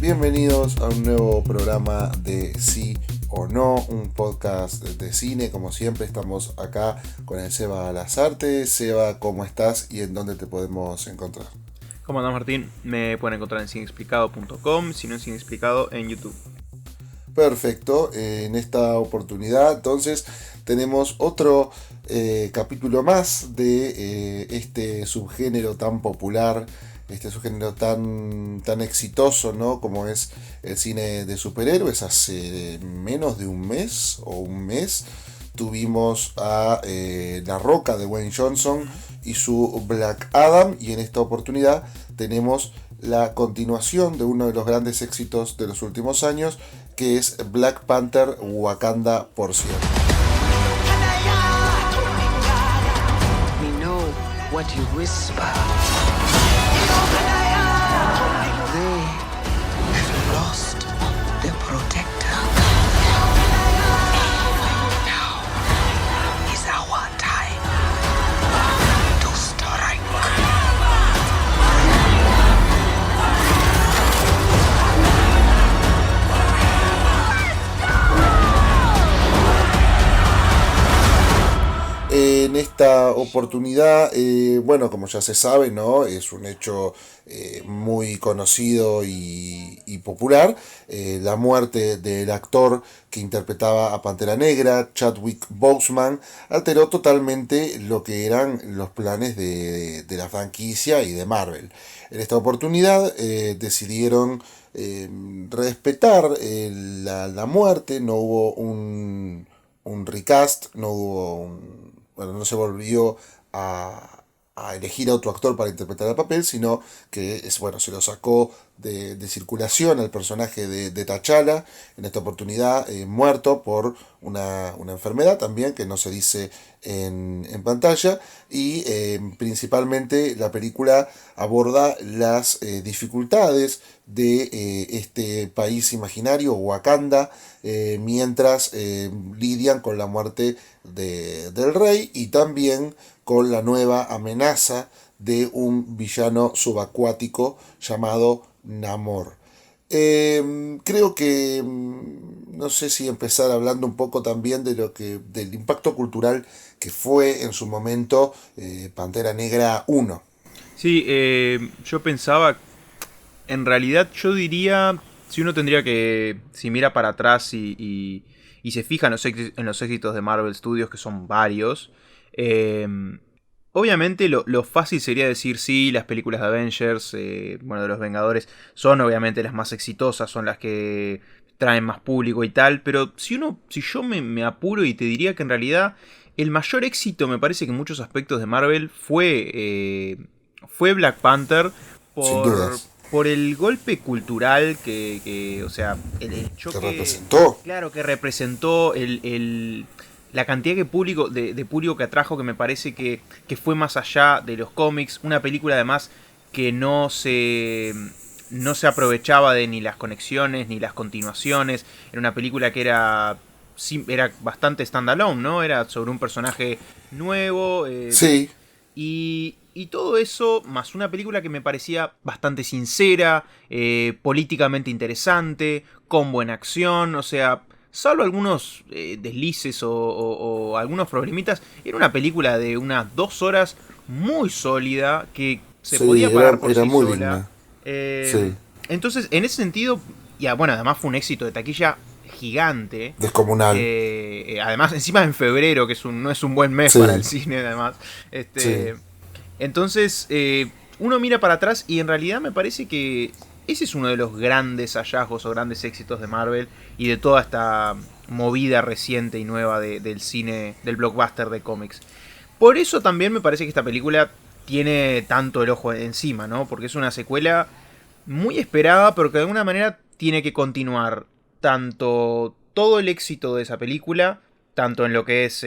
Bienvenidos a un nuevo programa de Sí o No, un podcast de cine. Como siempre estamos acá con el Seba Lazarte. Seba, ¿cómo estás y en dónde te podemos encontrar? ¿Cómo andás, Martín? Me pueden encontrar en cineexplicado.com, si no en Cineexplicado en YouTube. Perfecto, en esta oportunidad entonces tenemos otro capítulo más de este subgénero tan popular, este subgénero tan exitoso, ¿no? Como es el cine de superhéroes. Hace menos de un mes o un mes tuvimos a La Roca de Dwayne Johnson y su Black Adam, y en esta oportunidad tenemos la continuación de uno de los grandes éxitos de los últimos años, que es Black Panther Wakanda por siempre. We know what you whisper. They have lost their protector. Now is our time to strike. En esta oportunidad, bueno, como ya se sabe, ¿no? Es un hecho muy conocido y popular. La muerte del actor que interpretaba a Pantera Negra, Chadwick Boseman, alteró totalmente lo que eran los planes de la franquicia y de Marvel. En esta oportunidad decidieron respetar la muerte. No hubo un recast, no hubo no se volvió a elegir a otro actor para interpretar el papel, sino que se lo sacó de circulación al personaje de T'Challa, en esta oportunidad muerto por una enfermedad también que no se dice en pantalla, y principalmente la película aborda las dificultades de este país imaginario, Wakanda, mientras lidian con la muerte del rey y también con la nueva amenaza de un villano subacuático llamado Namor. Creo que no sé si empezar hablando un poco también del impacto cultural que fue en su momento Pantera Negra 1. Sí, yo pensaba, en realidad yo diría, si uno tendría que, si mira para atrás y se fija en los éxitos de Marvel Studios, que son varios, eh, obviamente lo fácil sería decir sí, las películas de Avengers, de los Vengadores, son obviamente las más exitosas, son las que traen más público y tal, pero si yo me apuro y te diría que en realidad el mayor éxito me parece que en muchos aspectos de Marvel fue Black Panther Sin por, dudas. por el golpe cultural o sea, el Que choque, representó. claro, que representó la cantidad de público que atrajo, que me parece que fue más allá de los cómics. Una película además que no se aprovechaba de ni las conexiones ni las continuaciones. Era una película que era bastante standalone, ¿no? Era sobre un personaje nuevo. Sí. Y todo eso, más una película que me parecía bastante sincera, políticamente interesante, con buena acción, o sea, salvo algunos deslices o algunos problemitas, era una película de unas 2 horas muy sólida, que se Sí, podía parar por era sí muy sola. digna. Sí. Entonces, en ese sentido, además fue un éxito de taquilla gigante. Descomunal. Además, encima en febrero, que no es un buen mes Sí. para el cine, además. Sí. Entonces, uno mira para atrás y en realidad me parece que ese es uno de los grandes hallazgos o grandes éxitos de Marvel y de toda esta movida reciente y nueva del cine, del blockbuster de cómics. Por eso también me parece que esta película tiene tanto el ojo encima, ¿no? Porque es una secuela muy esperada, pero que de alguna manera tiene que continuar tanto todo el éxito de esa película, tanto en lo que es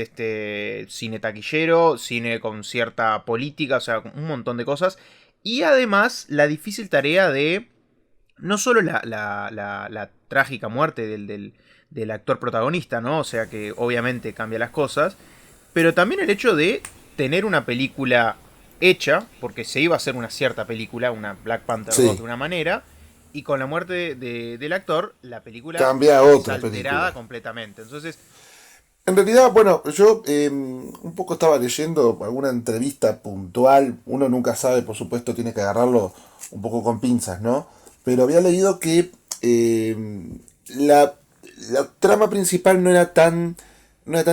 cine taquillero, cine con cierta política, o sea, un montón de cosas, y además la difícil tarea de no solo la trágica muerte del actor protagonista, ¿no? O sea que obviamente cambia las cosas, pero también el hecho de tener una película hecha, porque se iba a hacer una cierta película, una Black Panther 2 Sí. de una manera, y con la muerte del actor, la película Cambia a es otra alterada película. completamente. Entonces, En realidad, bueno, yo un poco estaba leyendo alguna entrevista puntual, uno nunca sabe, por supuesto, tiene que agarrarlo un poco con pinzas, ¿no? Pero había leído que la, la trama principal no era tan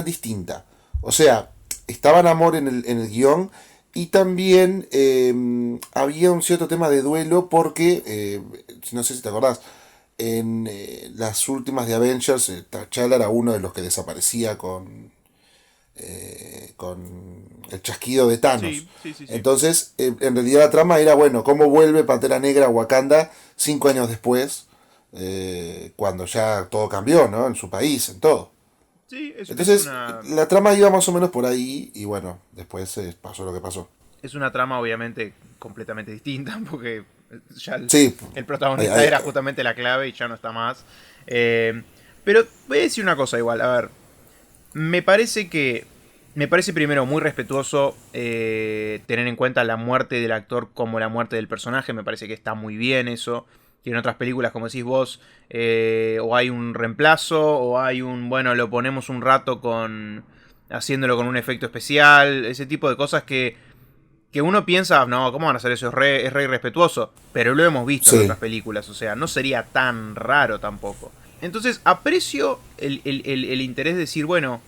distinta. O sea, estaba Namor en el guión y también había un cierto tema de duelo porque, no sé si te acordás, en las últimas de Avengers, T'Challa era uno de los que desaparecía con el chasquido de Thanos. sí, sí, sí, sí. Entonces, en realidad la trama era, bueno, cómo vuelve Pantera Negra a Wakanda 5 años después, cuando ya todo cambió, ¿no? En su país, en todo. Sí, es Entonces, una, la trama iba más o menos por ahí y bueno, después pasó lo que pasó. es una trama obviamente completamente distinta, porque ya Sí, el hay- protagonista hay- era justamente la clave y ya no está más. Pero voy a decir una cosa igual, a ver, me parece que... Me parece primero muy respetuoso tener en cuenta la muerte del actor como la muerte del personaje. Me parece que está muy bien eso. Que en otras películas, como decís vos, o hay un reemplazo, o hay un, bueno, lo ponemos un rato con haciéndolo con un efecto especial. Ese tipo de cosas que uno piensa, no, ¿cómo van a hacer eso? Es re irrespetuoso. Pero lo hemos visto en sí, otras películas, o sea, no sería tan raro tampoco. Entonces, aprecio el interés de decir, bueno,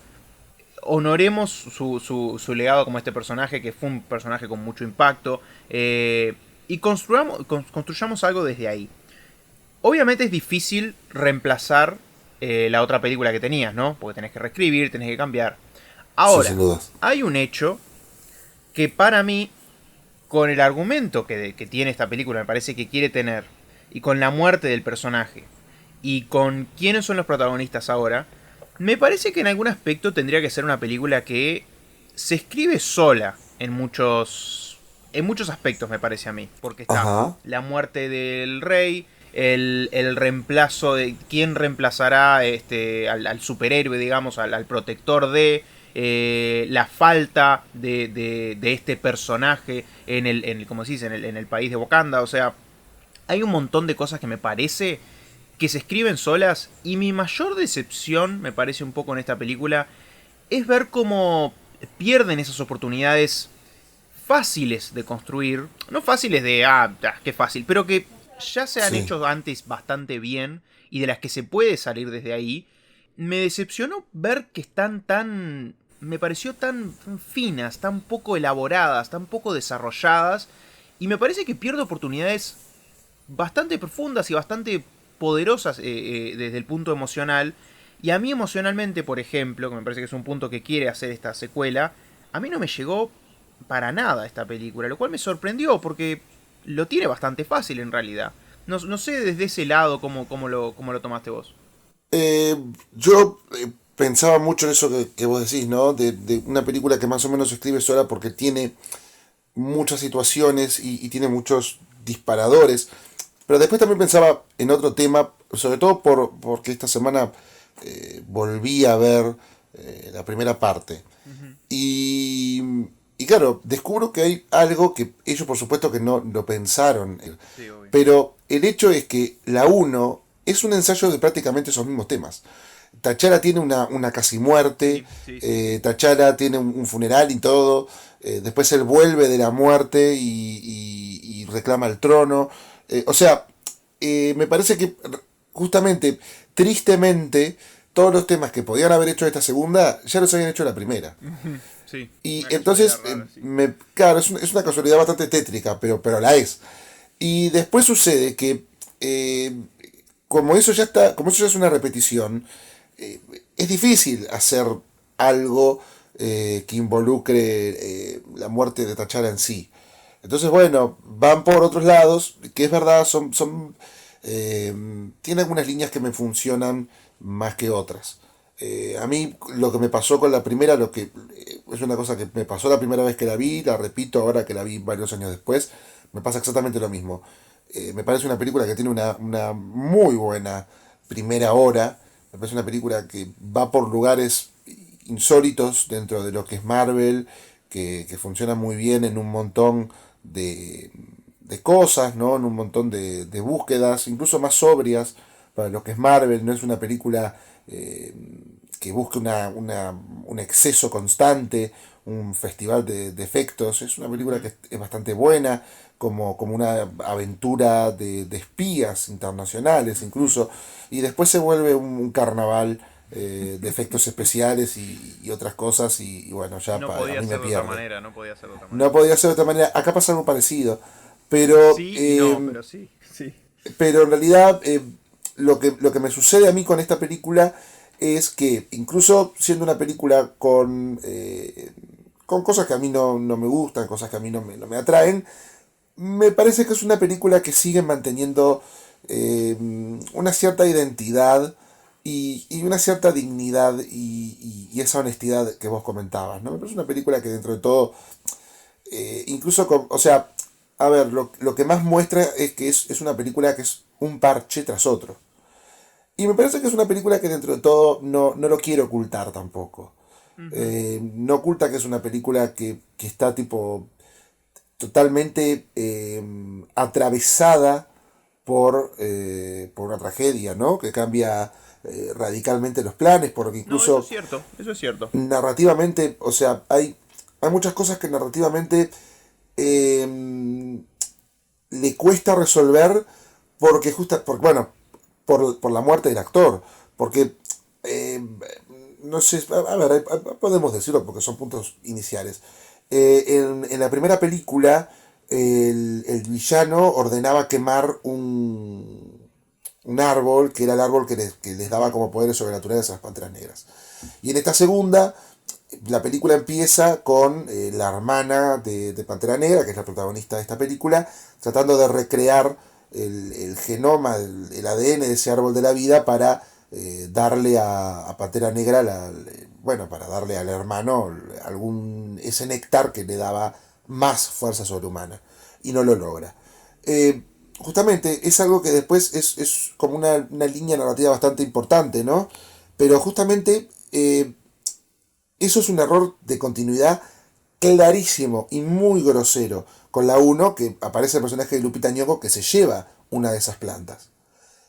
honoremos su legado como este personaje, que fue un personaje con mucho impacto, y construyamos algo desde ahí. Obviamente es difícil reemplazar la otra película que tenías, ¿no? Porque tenés que reescribir, tenés que cambiar. sí, sin Ahora, dudas. hay un hecho que para mí, con el argumento que tiene esta película, me parece que quiere tener, y con la muerte del personaje, y con quiénes son los protagonistas ahora, me parece que en algún aspecto tendría que ser una película que se escribe sola en muchos aspectos, me parece a mí. Porque está Ajá. la muerte del rey, el reemplazo de quién reemplazará al superhéroe, digamos, al protector de... la falta de este personaje como se dice, en el país de Wakanda. O sea, hay un montón de cosas que me parece que se escriben solas, y mi mayor decepción, me parece un poco en esta película, es ver cómo pierden esas oportunidades fáciles de construir, no fáciles de, qué fácil, pero que ya se han Sí. hecho antes bastante bien y de las que se puede salir desde ahí. Me decepcionó ver que están tan... Me pareció tan finas, tan poco elaboradas, tan poco desarrolladas, y me parece que pierde oportunidades bastante profundas y bastante poderosas desde el punto emocional. Y a mí emocionalmente, por ejemplo, que me parece que es un punto que quiere hacer esta secuela, a mí no me llegó para nada esta película, lo cual me sorprendió porque lo tiene bastante fácil en realidad. No sé desde ese lado cómo lo tomaste vos. Eh, yo pensaba mucho en eso que vos decís, ¿no? De una película que más o menos se escribe sola porque tiene muchas situaciones y tiene muchos disparadores. Pero después también pensaba en otro tema, sobre todo porque esta semana volví a ver la primera parte. Ujú. Y, y claro, descubro que hay algo que ellos por supuesto que no lo pensaron. Sí, obvio. Pero el hecho es que la uno es un ensayo de prácticamente esos mismos temas. T'Challa tiene una casi muerte, Sí, sí, sí, sí. T'Challa tiene un funeral y todo, después él vuelve de la muerte y reclama el trono. O sea, me parece que justamente, tristemente, todos los temas que podían haber hecho esta segunda ya los habían hecho en la primera. Sí, Y una casualidad entonces, rara, sí. claro, es una casualidad bastante tétrica, pero la es. Y después sucede que, eh, como eso ya está, como eso ya es una repetición, eh, es difícil hacer algo que involucre la muerte de T'Challa en sí. Entonces, bueno, van por otros lados, que es verdad, tiene algunas líneas que me funcionan más que otras. A mí lo que me pasó con la primera, es una cosa que me pasó la primera vez que la vi, la repito ahora que la vi varios años después, me pasa exactamente lo mismo. Me parece una película que tiene una muy buena primera hora, me parece una película que va por lugares insólitos dentro de lo que es Marvel, que funciona muy bien en un montón de, de cosas, ¿no? En un montón de búsquedas, incluso más sobrias para lo que es Marvel. No es una película que busque un exceso constante, un festival de efectos. Es una película que es bastante buena, como una aventura de espías internacionales incluso, y después se vuelve un carnaval de efectos especiales y otras cosas, y bueno, ya No a podía mí me ser de otra pierde. manera, no podía ser de otra No manera. podía ser de otra manera. Acá pasa algo parecido, pero, Sí y no, pero sí, sí. pero en realidad lo que me sucede a mí con esta película es que, incluso siendo una película con cosas que a mí no me gustan, cosas que a mí no me atraen, me parece que es una película que sigue manteniendo una cierta identidad y una cierta dignidad y esa honestidad que vos comentabas, ¿no? Me parece una película que dentro de todo, incluso o sea, a ver, lo que más muestra es que es una película que es un parche tras otro. Y me parece que es una película que dentro de todo no lo quiere ocultar tampoco. Ujú. No oculta que es una película que está tipo totalmente atravesada por una tragedia, ¿no? Que cambia radicalmente los planes, porque No, eso es incluso cierto, eso es cierto. narrativamente, o sea, hay muchas cosas que narrativamente eh, le cuesta resolver bueno, por la muerte del actor, porque eh, no sé, a ver, podemos decirlo porque son puntos iniciales. En la primera película, el villano ordenaba quemar un árbol, que era el árbol que les daba Ujú. como poderes sobrenaturales a las panteras negras. Y en esta segunda, la película empieza con la hermana de Pantera Negra, que es la protagonista de esta película, tratando de recrear el genoma, el ADN de ese árbol de la vida para darle a Pantera Negra, bueno, para darle al hermano ese néctar que le daba más fuerza sobrehumana. Y no lo logra. Justamente es algo que después es como una línea narrativa bastante importante, ¿no? Pero justamente eso es un error de continuidad clarísimo y muy grosero con la uno, que aparece el personaje de Lupita Nyong'o que se lleva una de esas plantas.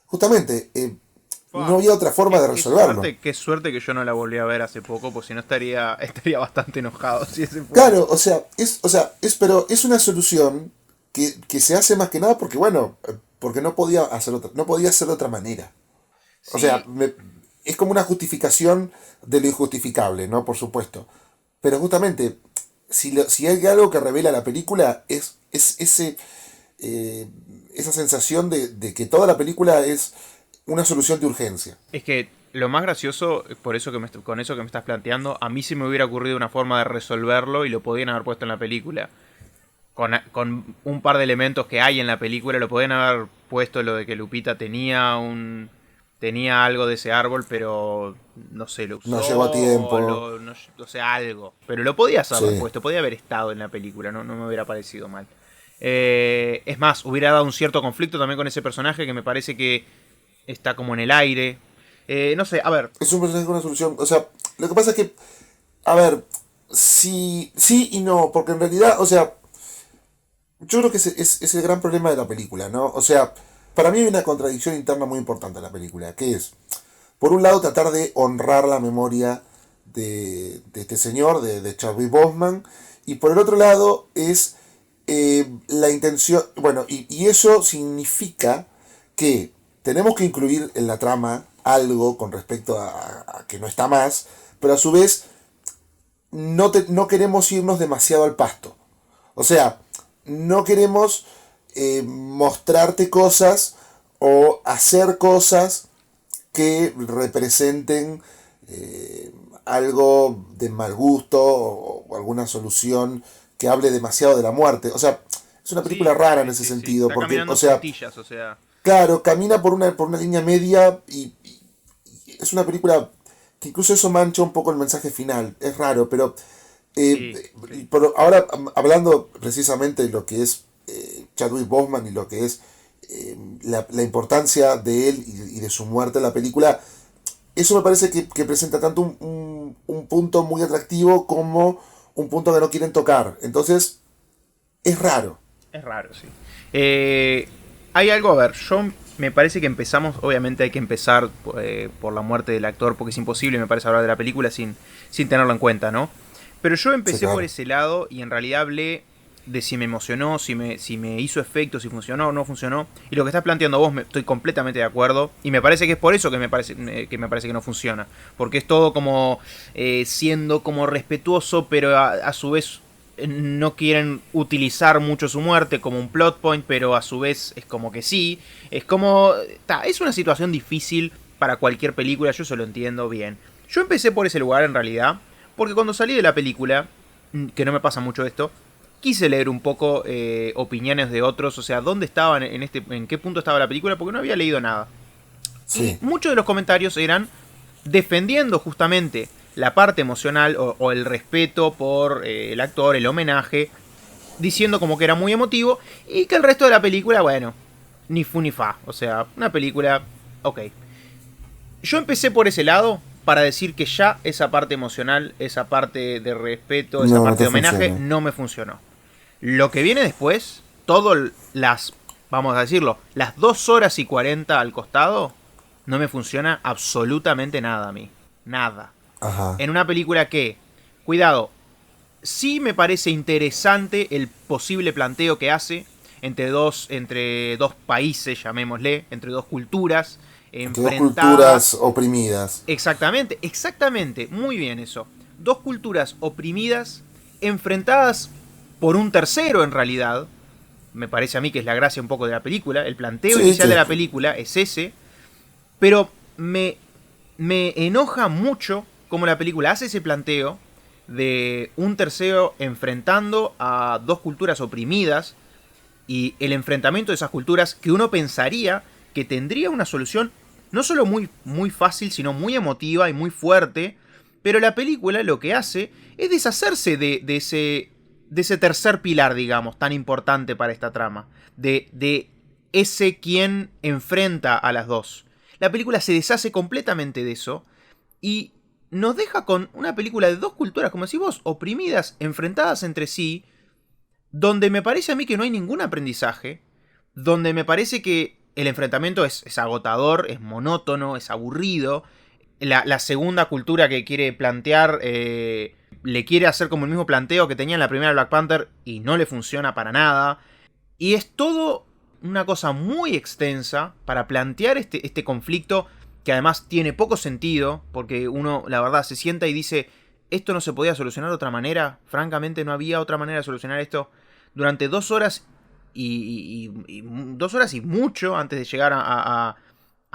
Justamente, no Fua, había otra forma de resolverlo. qué suerte que yo no la volví a ver hace poco, pues si no estaría bastante enojado si ese fue el... Claro, pero es una solución que se hace más que nada porque, bueno, porque no podía hacer de otra manera. O sea, Sí, es como una justificación de lo injustificable, ¿no? Por supuesto. Pero justamente, si hay algo que revela la película, es eh, esa sensación de que toda la película es una solución de urgencia. es que lo más gracioso, por eso con eso que me estás planteando, a mí se me hubiera ocurrido una forma de resolverlo y lo podían haber puesto en la película. Con un par de elementos que hay en la película, lo podían haber puesto lo de que Lupita tenía algo de ese árbol, pero no sé, lo No usó llegó a o, tiempo. no, o sea, algo. Pero lo podías haber Sí. puesto, podía haber estado en la película, no me hubiera parecido mal. Es más, hubiera dado un cierto conflicto también con ese personaje que me parece que está como en el aire. No sé, a ver. Es un personaje con una solución. O sea, lo que pasa es que, a ver, sí y no, porque en realidad, o sea, yo creo que es el gran problema de la película, ¿no? O sea, para mí hay una contradicción interna muy importante en la película, que es, por un lado, tratar de honrar la memoria de este señor, de Chadwick Boseman, y por el otro lado es la intención, bueno, y eso significa que tenemos que incluir en la trama algo con respecto a que no está más, pero a su vez no queremos irnos demasiado al pasto. O sea, no queremos mostrarte cosas o hacer cosas que representen algo de mal gusto o alguna solución que hable demasiado de la muerte. O sea, es una película Sí, rara en sí, ese sí, sí. sentido, Está porque, o caminando en sea, puntillas, o sea. claro, camina por una línea media y es una película que incluso eso mancha un poco el mensaje final. Es raro, pero Sí, sí. ahora hablando precisamente de lo que es Chadwick Boseman y lo que es la importancia de él y de su muerte en la película, eso me parece que presenta tanto un punto muy atractivo como un punto que no quieren tocar. Entonces, es raro. Es raro, sí. Hay algo, a ver, yo me parece que empezamos, obviamente hay que empezar por la muerte del actor, porque es imposible, me parece, hablar de la película sin tenerlo en cuenta, ¿no? Pero yo Sí, empecé por claro. ese lado y en realidad hablé de si me emocionó, si me hizo efecto, si funcionó o no funcionó. Y lo que estás planteando vos, estoy completamente de acuerdo. Y me parece que es por eso que me parece que no funciona. Porque es todo como siendo como respetuoso, pero a su vez no quieren utilizar mucho su muerte como un plot point, pero a su vez es como que sí. Es como... es una situación difícil para cualquier película, yo eso lo entiendo bien. Yo empecé por ese lugar en realidad, porque cuando salí de la película, que no me pasa mucho esto, quise leer un poco opiniones de otros, o sea, dónde estaban en qué punto estaba la película, porque no había leído nada. Y Sí, muchos de los comentarios eran defendiendo justamente la parte emocional o el respeto por el actor, el homenaje, diciendo como que era muy emotivo y que el resto de la película, bueno, ni fu ni fa. O sea, una película, ok. Yo empecé por ese lado para decir que ya esa parte emocional, esa parte de respeto, esa no parte te de homenaje funciona. no me funcionó. Lo que viene después, todo las, vamos a decirlo, las 2 horas y 40 al costado, no me funciona absolutamente nada a mí. Nada. Ajá. En una película que, cuidado, sí me parece interesante el posible planteo que hace entre dos países, llamémosle, entre dos culturas, Entre dos enfrentadas. culturas oprimidas. Exactamente, exactamente, muy bien eso. Dos culturas oprimidas, enfrentadas por un tercero en realidad. Me parece a mí que es la gracia un poco de la película. El planteo Sí, inicial de que, la película es ese. Pero me enoja mucho cómo la película hace ese planteo de un tercero enfrentando a dos culturas oprimidas y el enfrentamiento de esas culturas que uno pensaría que tendría una solución no solo muy fácil, sino muy emotiva y muy fuerte, pero la película lo que hace es deshacerse de ese tercer pilar, digamos, tan importante para esta trama, de ese quien enfrenta a las dos. La película se deshace completamente de eso y nos deja con una película de dos culturas, como decís vos, oprimidas, enfrentadas entre sí, donde me parece a mí que no hay ningún aprendizaje, donde me parece que el enfrentamiento es agotador, es monótono, es aburrido. La segunda cultura que quiere plantear le quiere hacer como el mismo planteo que tenía en la primera Black Panther y no le funciona para nada. Y es todo una cosa muy extensa para plantear este conflicto que además tiene poco sentido, porque uno, la verdad, se sienta y dice, esto no se podía solucionar de otra manera, francamente no había otra manera de solucionar esto. Durante 2 horas y 2 horas y mucho antes de llegar a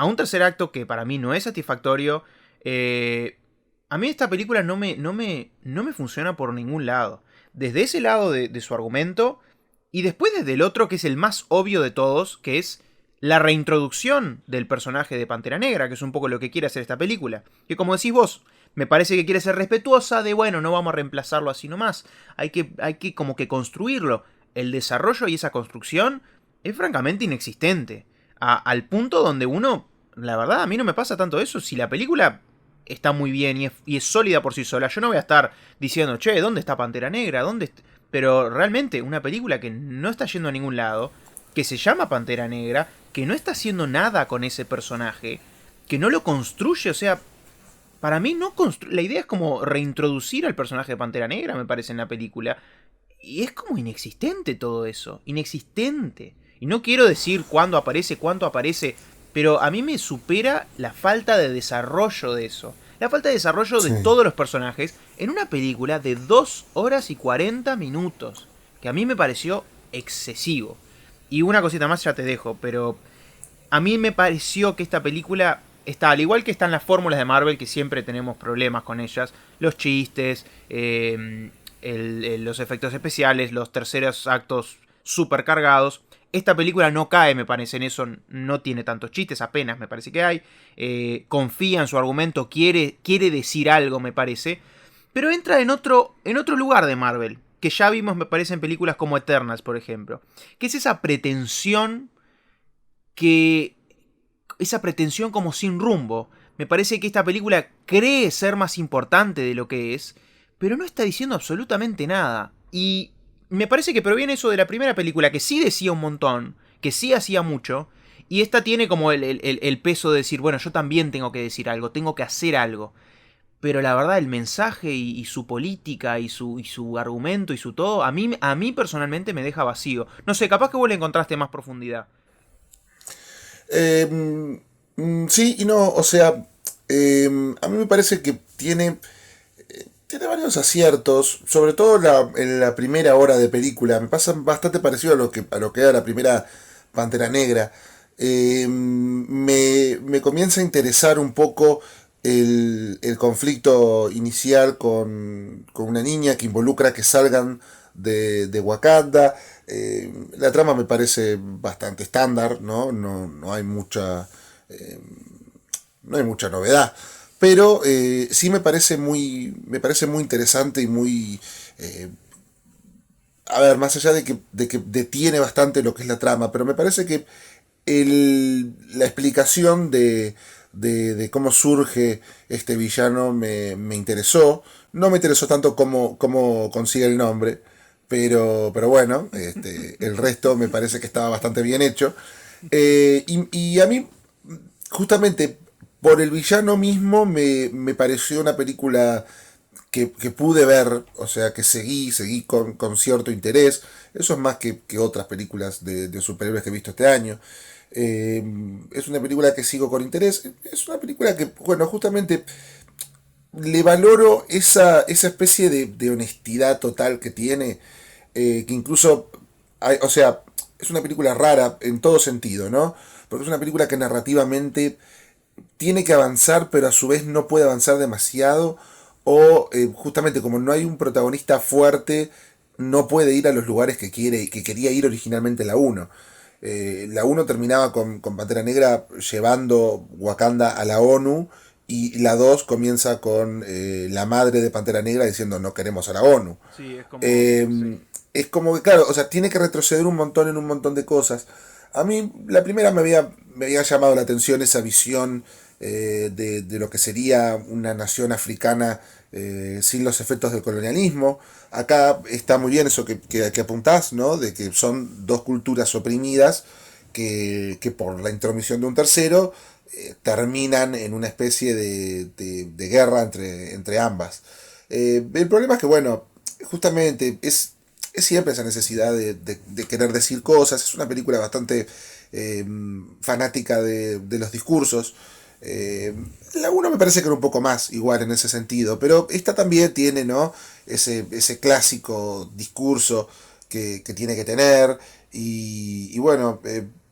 un tercer acto que para mí no es satisfactorio, a mí esta película no me funciona por ningún lado. Desde ese lado de su argumento, y después desde el otro, que es el más obvio de todos, que es la reintroducción del personaje de Pantera Negra, que es un poco lo que quiere hacer esta película. Que como decís vos, me parece que quiere ser respetuosa de, bueno, no vamos a reemplazarlo así nomás. Hay que como que construirlo. El desarrollo y esa construcción es francamente inexistente. Al punto donde uno, la verdad, a mí no me pasa tanto eso. Si la película está muy bien y es sólida por sí sola, yo no voy a estar diciendo, che, ¿dónde está Pantera Negra? Pero realmente una película que no está yendo a ningún lado, que se llama Pantera Negra, que no está haciendo nada con ese personaje, que no lo construye, o sea, para mí no la idea es como reintroducir al personaje de Pantera Negra, me parece, en la película. Y es como inexistente todo eso, inexistente. Y no quiero decir cuándo aparece, cuánto aparece, pero a mí me supera la falta de desarrollo de eso. La falta de desarrollo de sí. todos los personajes en una película de 2 horas y 40 minutos. Que a mí me pareció excesivo. Y una cosita más ya te dejo, pero a mí me pareció que esta película está, al igual que están las fórmulas de Marvel, que siempre tenemos problemas con ellas, los chistes, los efectos especiales, los terceros actos super cargados. Esta película no cae, me parece, en eso. No tiene tantos chistes, apenas me parece que hay. Confía en su argumento, quiere decir algo, me parece. Pero entra en otro lugar de Marvel, que ya vimos, me parece, en películas como Eternals, por ejemplo. Que es esa pretensión que... esa pretensión como sin rumbo. Me parece que esta película cree ser más importante de lo que es, pero no está diciendo absolutamente nada. Y me parece que proviene eso de la primera película, que sí decía un montón, que sí hacía mucho, y esta tiene como el peso de decir, bueno, yo también tengo que decir algo, tengo que hacer algo. Pero la verdad, el mensaje y su política y su argumento y su todo, a mí personalmente me deja vacío. No sé, capaz que vos le encontraste más profundidad. Sí y no, o sea, a mí me parece que tiene varios aciertos, sobre todo en la primera hora de película. Me pasa bastante parecido a lo que era la primera Pantera Negra. Me comienza a interesar un poco el conflicto inicial con una niña que involucra que salgan de Wakanda. La trama me parece bastante estándar, ¿no? No hay no hay mucha novedad. Pero sí me parece muy interesante y muy... a ver, más allá de que detiene bastante lo que es la trama, pero me parece que la explicación de cómo surge este villano me interesó. No me interesó tanto cómo consigue el nombre, pero bueno, el resto me parece que estaba bastante bien hecho. Y a mí, justamente por el villano mismo, me pareció una película que pude ver, o sea, que seguí con cierto interés. Eso es más que otras películas de superhéroes que he visto este año. Es una película que sigo con interés. Es una película que, bueno, justamente le valoro esa especie de honestidad total que tiene, que incluso, o sea, es una película rara en todo sentido, ¿no? Porque es una película que narrativamente tiene que avanzar, pero a su vez no puede avanzar demasiado, o justamente como no hay un protagonista fuerte, no puede ir a los lugares que quería ir originalmente la uno. La uno terminaba con Pantera Negra llevando Wakanda a la ONU, y la 2 comienza con la madre de Pantera Negra diciendo no queremos a la ONU. Sí, es como... Sí. Eh, es como que, claro, o sea, tiene que retroceder un montón en un montón de cosas. A mí, la primera me había llamado la atención esa visión de lo que sería una nación africana sin los efectos del colonialismo. Acá está muy bien eso que apuntás, ¿no? De que son dos culturas oprimidas que por la intromisión de un tercero terminan en una especie de guerra entre ambas. El problema es que, bueno, justamente es siempre esa necesidad de querer decir cosas. Es una película bastante eh, fanática de los discursos. La uno me parece que era un poco más igual en ese sentido, pero esta también tiene, ¿no? Ese clásico discurso que tiene que tener. Y bueno,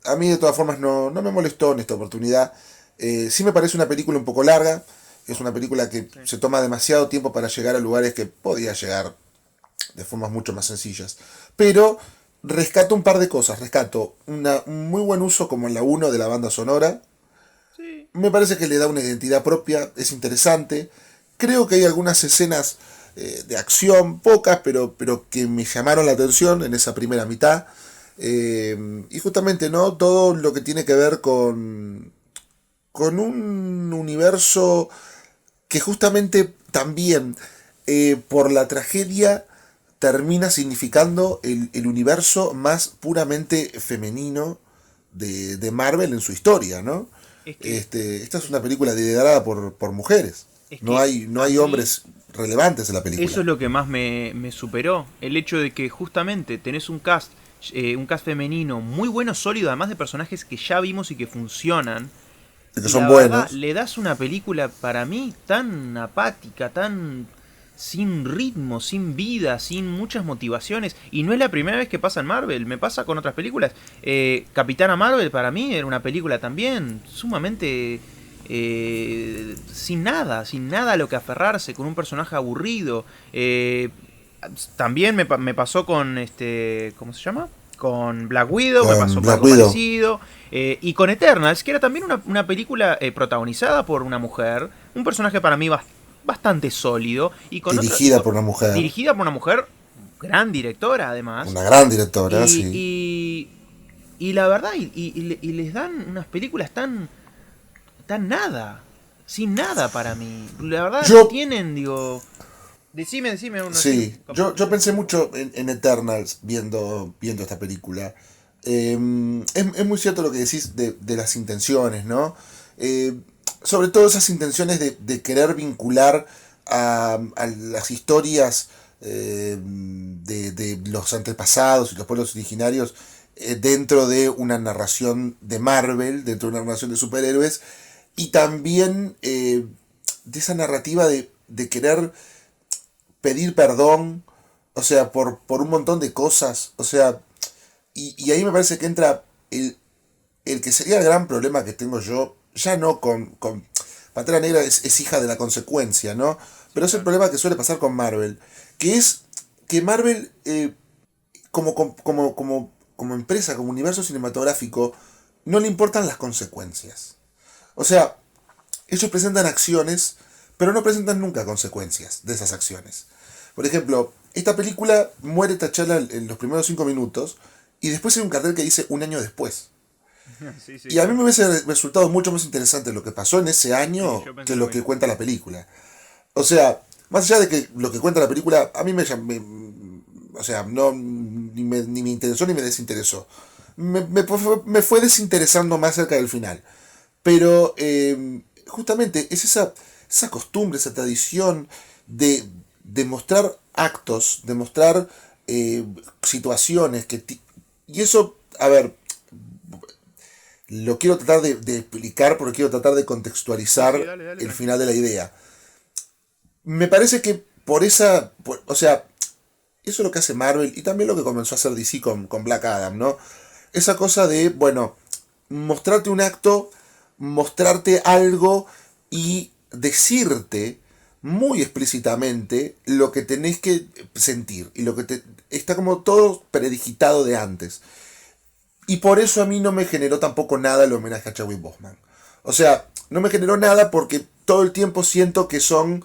a mí de todas formas no me molestó en esta oportunidad. Sí me parece una película un poco larga. Es una película que Sí. se toma demasiado tiempo para llegar a lugares que podía llegar de formas mucho más sencillas. Pero rescato un par de cosas. Rescato un muy buen uso, como en la uno, de la banda sonora. Sí. Me parece que le da una identidad propia, es interesante. Creo que hay algunas escenas de acción, pocas, pero que me llamaron la atención en esa primera mitad. Y justamente, ¿no? Todo lo que tiene que ver con un universo que justamente también, por la tragedia, termina significando el universo más puramente femenino de Marvel en su historia, ¿no? Es que, Esta es una película liderada por mujeres. es No que hay, no a hay mí hombres relevantes en la película. eso es lo que más me superó. El hecho de que justamente tenés un cast femenino muy bueno, sólido, además de personajes que ya vimos y que funcionan. De que Y son la verdad, buenos. le das una película para mí tan apática, tan sin ritmo, sin vida, sin muchas motivaciones. Y no es la primera vez que pasa en Marvel, me pasa con otras películas. Capitana Marvel para mí era una película también sumamente sin nada a lo que aferrarse, con un personaje aburrido. También me pasó con ¿cómo se llama? Con Black Widow, me Con pasó por Black algo Widow. parecido. Y con Eternals, que era también una película protagonizada por una mujer, un personaje para mí bastante sólido, y con otra, Dirigida por una mujer. dirigida por una mujer, gran directora además, Una gran directora, y, sí. y, y la verdad, y les dan unas películas tan nada, sin nada para mí. La verdad no Yo tienen, digo... Decime uno así. Sí, yo pensé mucho en Eternals viendo esta película. Es muy cierto lo que decís de las intenciones, ¿no? Eh, Sobre todo esas intenciones de querer vincular a las historias de los antepasados y los pueblos originarios dentro de una narración de Marvel, dentro de una narración de superhéroes, y también de esa narrativa de querer pedir perdón, o sea, por un montón de cosas, o sea, y ahí me parece que entra el que sería el gran problema que tengo yo, ya no con Pantera Negra es hija de la consecuencia, ¿no? Pero es el Claro. problema que suele pasar con Marvel, que es que Marvel, como empresa, como universo cinematográfico, no le importan las consecuencias. O sea, ellos presentan acciones, pero no presentan nunca consecuencias de esas acciones. Por ejemplo, esta película muere T'Challa en los primeros 5 minutos y después hay un cartel que dice un año después. Sí, sí, Y a mí sí. me hubiese resultado mucho más interesante lo que pasó en ese Sí, año yo pensé que lo lo que mismo. cuenta la película. O sea, más allá de que lo que cuenta la película, a mí o sea, no, ni me interesó ni me desinteresó. Me fue desinteresando más cerca del final. Pero justamente es esa costumbre, esa tradición de mostrar actos, de mostrar situaciones y eso, a ver, lo quiero tratar de explicar porque quiero tratar de Sí, sí, contextualizar dale, dale, el final tranquilo. de la idea. Me parece que o sea, eso es lo que hace Marvel y también lo que comenzó a hacer DC con Black Adam, ¿no? Esa cosa de, bueno, mostrarte un acto, mostrarte algo y decirte muy explícitamente lo que tenés que sentir y lo que está como todo predigitado de antes. Y por eso a mí no me generó tampoco nada el homenaje a Chadwick Boseman. O sea, no me generó nada porque todo el tiempo siento que son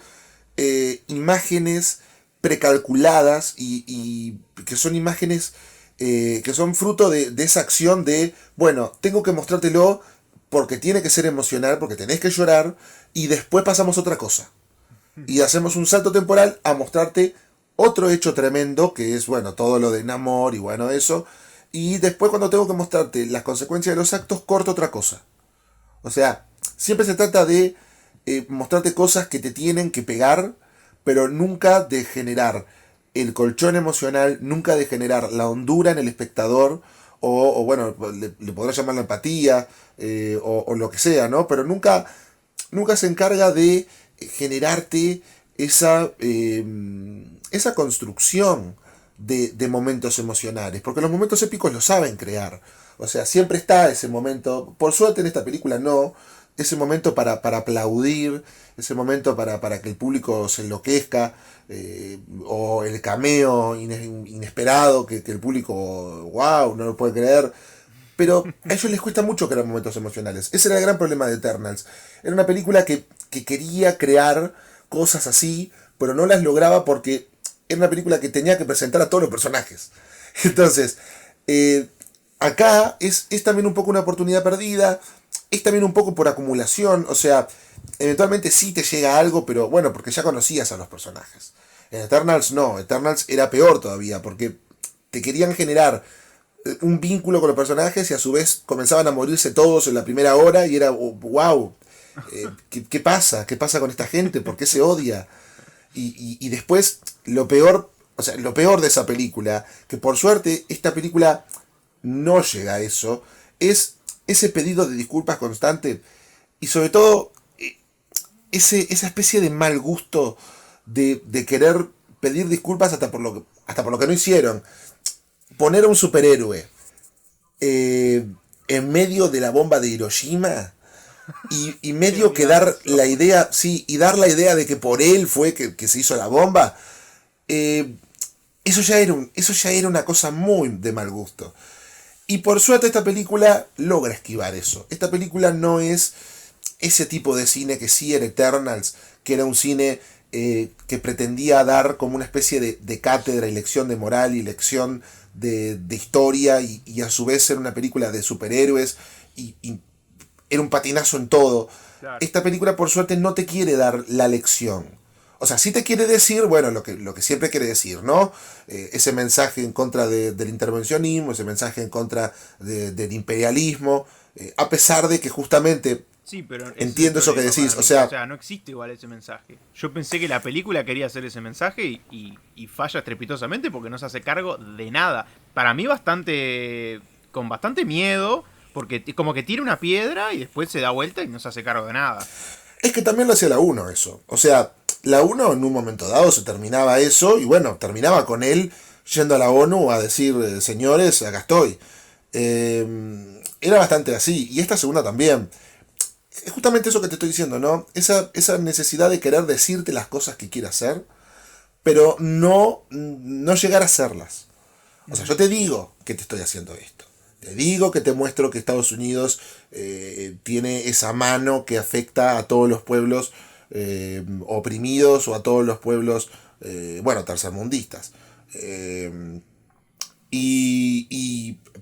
imágenes precalculadas y que son imágenes que son fruto de esa acción de, bueno, tengo que mostrártelo porque tiene que ser emocional, porque tenés que llorar y después pasamos a otra cosa. Y hacemos un salto temporal a mostrarte otro hecho tremendo que es, bueno, todo lo de Namor y bueno, eso. Y después cuando tengo que mostrarte las consecuencias de los actos, corto otra cosa. O sea, siempre se trata de mostrarte cosas que te tienen que pegar, pero nunca de generar el colchón emocional, nunca de generar la hondura en el espectador, o bueno, le podrás llamar la empatía, o lo que sea, ¿no? Pero nunca se encarga de generarte esa construcción de momentos emocionales, porque los momentos épicos lo saben crear. O sea, siempre está ese momento, por suerte en esta película no, ese momento para aplaudir, ese momento para que el público se enloquezca, o el cameo inesperado, que el público, wow, no lo puede creer. Pero a ellos les cuesta mucho crear momentos emocionales. Ese era el gran problema de Eternals. Era una película que quería crear cosas así, pero no las lograba porque era una película que tenía que presentar a todos los personajes. Entonces, eh, acá es también un poco una oportunidad perdida, es también un poco por acumulación, o sea, eventualmente sí te llega algo, pero bueno, porque ya conocías a los personajes. En Eternals no, Eternals era peor todavía, porque te querían generar un vínculo con los personajes y a su vez comenzaban a morirse todos en la primera hora y era, wow, ¿qué pasa? ¿Qué pasa con esta gente? ¿Por qué se odia? Y después, lo peor, o sea, lo peor de esa película, que por suerte esta película no llega a eso, es ese pedido de disculpas constante y sobre todo esa especie de mal gusto de querer pedir disculpas hasta por lo que no hicieron. Poner a un superhéroe eh, en medio de la bomba de Hiroshima y Qué medio que dar odiazo. la idea, sí, y dar la idea de que por él fue que se hizo la bomba, eh, eso ya era una cosa muy de mal gusto. Y por suerte esta película logra esquivar eso. Esta película no es ese tipo de cine que sí era Eternals, que era un cine que pretendía dar como una especie de cátedra y lección de moral y lección de historia y a su vez era una película de superhéroes y era un patinazo en todo. Claro. Esta película por suerte no te quiere dar la lección. O sea, sí te quiere decir, bueno, lo que siempre quiere decir, ¿no? Ese mensaje en contra del intervencionismo, ese mensaje en contra del imperialismo, a pesar de que justamente Sí, pero ese es el entiendo eso que problema decís, para o mí. O sea, sea, no existe igual ese mensaje. Yo pensé que la película quería hacer ese mensaje y falla estrepitosamente porque no se hace cargo de nada. Para mí bastante... con bastante miedo, porque como que tira una piedra y después se da vuelta y no se hace cargo de nada. es que también lo hacía la uno eso. O sea, la uno en un momento dado se terminaba eso y bueno, terminaba con él yendo a la ONU a decir, señores, acá estoy. Era bastante así. Y esta segunda también. Es justamente eso que te estoy diciendo, ¿no? Esa necesidad de querer decirte las cosas que quiere hacer, pero no llegar a hacerlas. O sea, yo te digo que te estoy haciendo esto. Te digo que te muestro que Estados Unidos tiene esa mano que afecta a todos los pueblos oprimidos o a todos los pueblos, bueno, tercermundistas.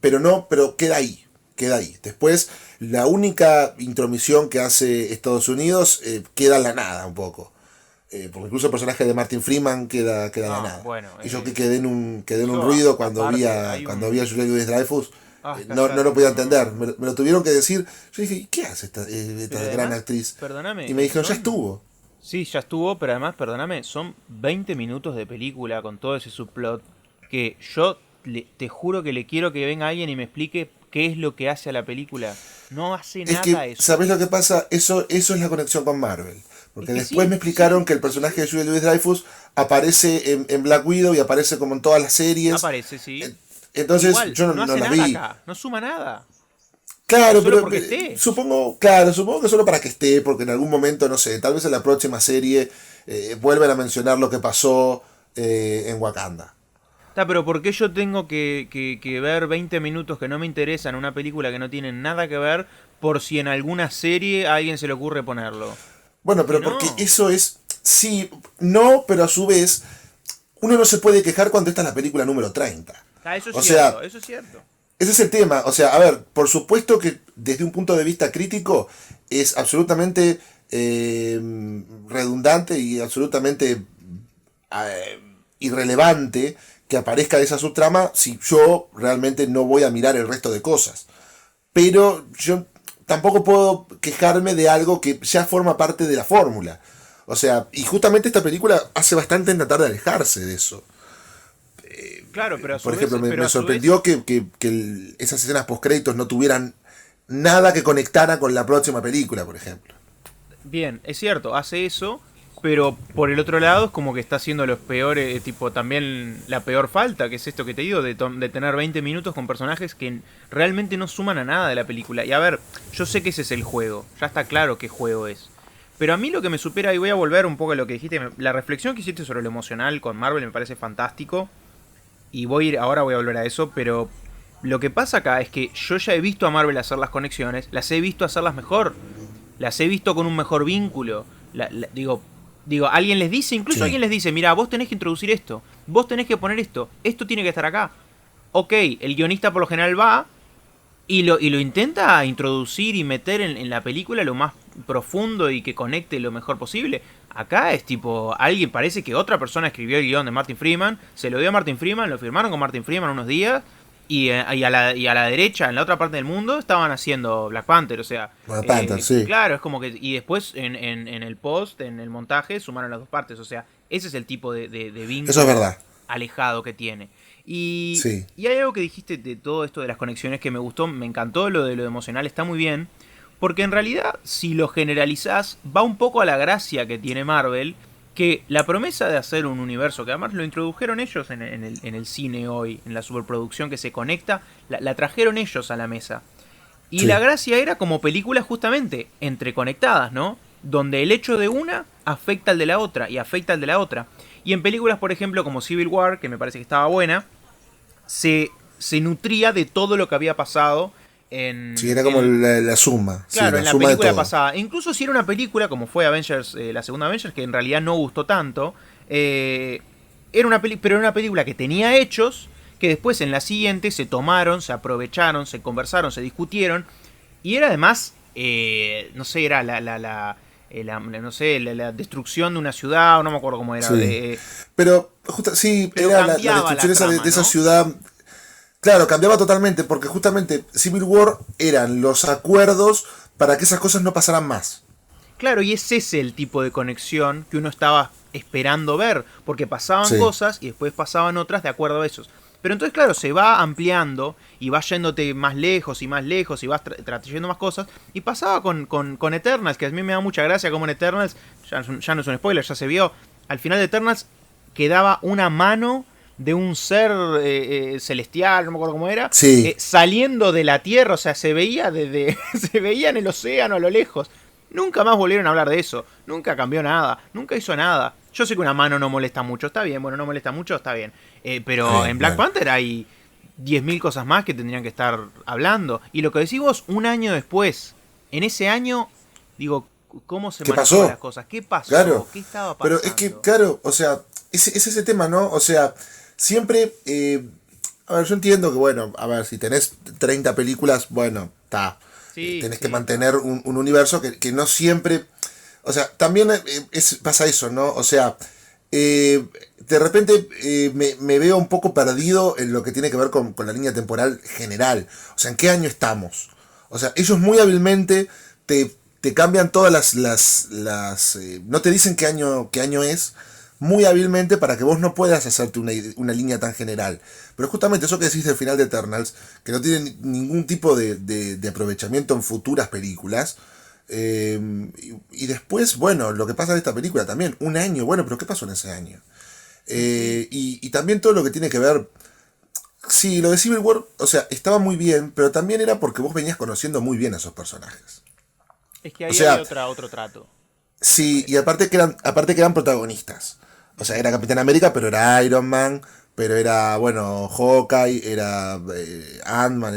Pero queda ahí, queda ahí. Después, la única intromisión que hace Estados Unidos queda en la nada un poco. Porque incluso el personaje de Martin Freeman queda en la nada. Bueno, Y yo que quedé en un yo, ruido cuando aparte, vi a hay cuando un... vi a Julia Louis-Dreyfus. No cállate, lo podía no. entender. Me lo tuvieron que decir. Yo dije, ¿qué hace esta Pero gran además, actriz? perdóname, Y me dijeron, ya son... estuvo. Sí, ya estuvo, pero además, perdóname, son 20 minutos de película con todo ese subplot que yo te juro que le quiero que venga alguien y me explique qué es lo que hace a la película. No hace Es nada que, eso. ¿sabés lo que pasa? Eso es la conexión con Marvel. Porque Es que después sí, me explicaron sí. que el personaje de Julia Louis-Dreyfus aparece en Black Widow y aparece como en todas las series. Aparece, sí. Entonces Igual, yo no no hace la nada vi. acá, no suma nada. Claro, Solo pero porque esté. supongo que solo para que esté, porque en algún momento, no sé, tal vez en la próxima serie vuelven a mencionar lo que pasó en Wakanda. Pero ¿por qué yo tengo que ver 20 minutos que no me interesan una película que no tiene nada que ver por si en alguna serie a alguien se le ocurre ponerlo? Bueno, Que pero porque no. eso es, sí, no, pero a su vez, uno no se puede quejar cuando esta es la película número 30. Eso es O cierto, sea, eso es cierto. ese es el tema. O sea, a ver, por supuesto que desde un punto de vista crítico es absolutamente redundante y absolutamente irrelevante que aparezca esa subtrama si yo realmente no voy a mirar el resto de cosas. Pero yo tampoco puedo quejarme de algo que ya forma parte de la fórmula. O sea, y justamente esta película hace bastante en tratar de alejarse de eso. Claro, pero a su Por ejemplo, vez, pero me a su sorprendió vez, que esas escenas post-créditos no tuvieran nada que conectara con la próxima película, por ejemplo. bien, es cierto, hace eso, pero por el otro lado es como que está haciendo los peores, tipo también la peor falta, que es esto que te digo, de tener 20 minutos con personajes que realmente no suman a nada de la película. Y a ver, yo sé que ese es el juego, ya está claro qué juego es. Pero a mí lo que me supera, y voy a volver un poco a lo que dijiste, la reflexión que hiciste sobre lo emocional con Marvel me parece fantástico. Y ahora voy a volver a eso, pero lo que pasa acá es que yo ya he visto a Marvel hacer las conexiones, las he visto hacerlas mejor, las he visto con un mejor vínculo. Digo, alguien les dice, incluso Sí. alguien les dice, mira, vos tenés que introducir esto, vos tenés que poner esto tiene que estar acá. Ok, el guionista por lo general va y lo intenta introducir y meter en la película lo más profundo y que conecte lo mejor posible. Acá es tipo, alguien parece que otra persona escribió el guión de Martin Freeman, se lo dio a Martin Freeman, lo firmaron con Martin Freeman unos días y a la derecha, en la otra parte del mundo, estaban haciendo Black Panther, o sea... Black Panther, sí. Claro, es como que... Y después en el post, en el montaje, sumaron las dos partes, o sea, ese es el tipo de vínculo Eso es verdad. alejado que tiene. Y, Sí. y hay algo que dijiste de todo esto de las conexiones que me gustó, me encantó lo de lo emocional, está muy bien. Porque en realidad, si lo generalizás, va un poco a la gracia que tiene Marvel, que la promesa de hacer un universo, que además lo introdujeron ellos en el cine hoy, en la superproducción que se conecta, la trajeron ellos a la mesa. Y Sí. la gracia era como películas justamente entreconectadas, ¿no? Donde el hecho de una afecta al de la otra y afecta al de la otra. Y en películas, por ejemplo, como Civil War, que me parece que estaba buena, se nutría de todo lo que había pasado en... Sí, era como la suma. Sí, Claro, en la suma de película todo. pasada. Incluso si era una película, como fue Avengers, la segunda Avengers, que en realidad no gustó tanto, pero era una película que tenía hechos, que después en la siguiente se tomaron, se aprovecharon, se conversaron, se discutieron, y era además, no sé, era no sé, la destrucción de una ciudad, o no me acuerdo cómo era. Sí. Pero, sí, Pero era la cambiaba destrucción la esa trama, de esa ¿no? ciudad. Claro, cambiaba totalmente, porque justamente Civil War eran los acuerdos para que esas cosas no pasaran más. Claro, y es ese el tipo de conexión que uno estaba esperando ver, porque pasaban Sí. cosas y después pasaban otras de acuerdo a esos. Pero entonces, claro, se va ampliando y va yéndote más lejos y más lejos y vas trayendo más cosas. Y pasaba con Eternals, que a mí me da mucha gracia como en Eternals, ya no es un spoiler, ya se vio, al final de Eternals quedaba una mano de un ser celestial, no me acuerdo cómo era, Sí. saliendo de la Tierra, o sea, se veía desde se veía en el océano a lo lejos. Nunca más volvieron a hablar de eso. Nunca cambió nada. Nunca hizo nada. Yo sé que una mano no molesta mucho. Está bien. Bueno, no molesta mucho. Está bien. Pero en Black Bueno. Panther hay 10.000 cosas más que tendrían que estar hablando. Y lo que decís vos, un año después. En ese año, digo, ¿cómo se ¿Qué manejó pasó? las cosas? ¿Qué pasó? Claro. ¿Qué estaba Pero pasando? es que, claro, o sea, es ese tema, ¿no? O sea, siempre. A ver, yo entiendo que, bueno, a ver, si tenés 30 películas, bueno, está. Sí, Tenés sí, que mantener un universo que no siempre. O sea, también pasa eso, ¿no? O sea, de repente me veo un poco perdido en lo que tiene que ver con la línea temporal general. O sea, ¿en qué año estamos? O sea, ellos muy hábilmente te cambian todas no te dicen qué año es, muy hábilmente para que vos no puedas hacerte una línea tan general. Pero justamente eso que decís del final de Eternals, que no tiene ningún tipo de aprovechamiento en futuras películas. Y después, bueno, lo que pasa en esta película también, un año, bueno, pero ¿qué pasó en ese año? Y también todo lo que tiene que ver. Sí, lo de Civil War, o sea, estaba muy bien, pero también era porque vos venías conociendo muy bien a esos personajes. Es que O ahí sea, hay otro trato. sí, y aparte que eran protagonistas. O sea, era Capitán América, pero era Iron Man, pero era, bueno, Hawkeye, era Ant-Man,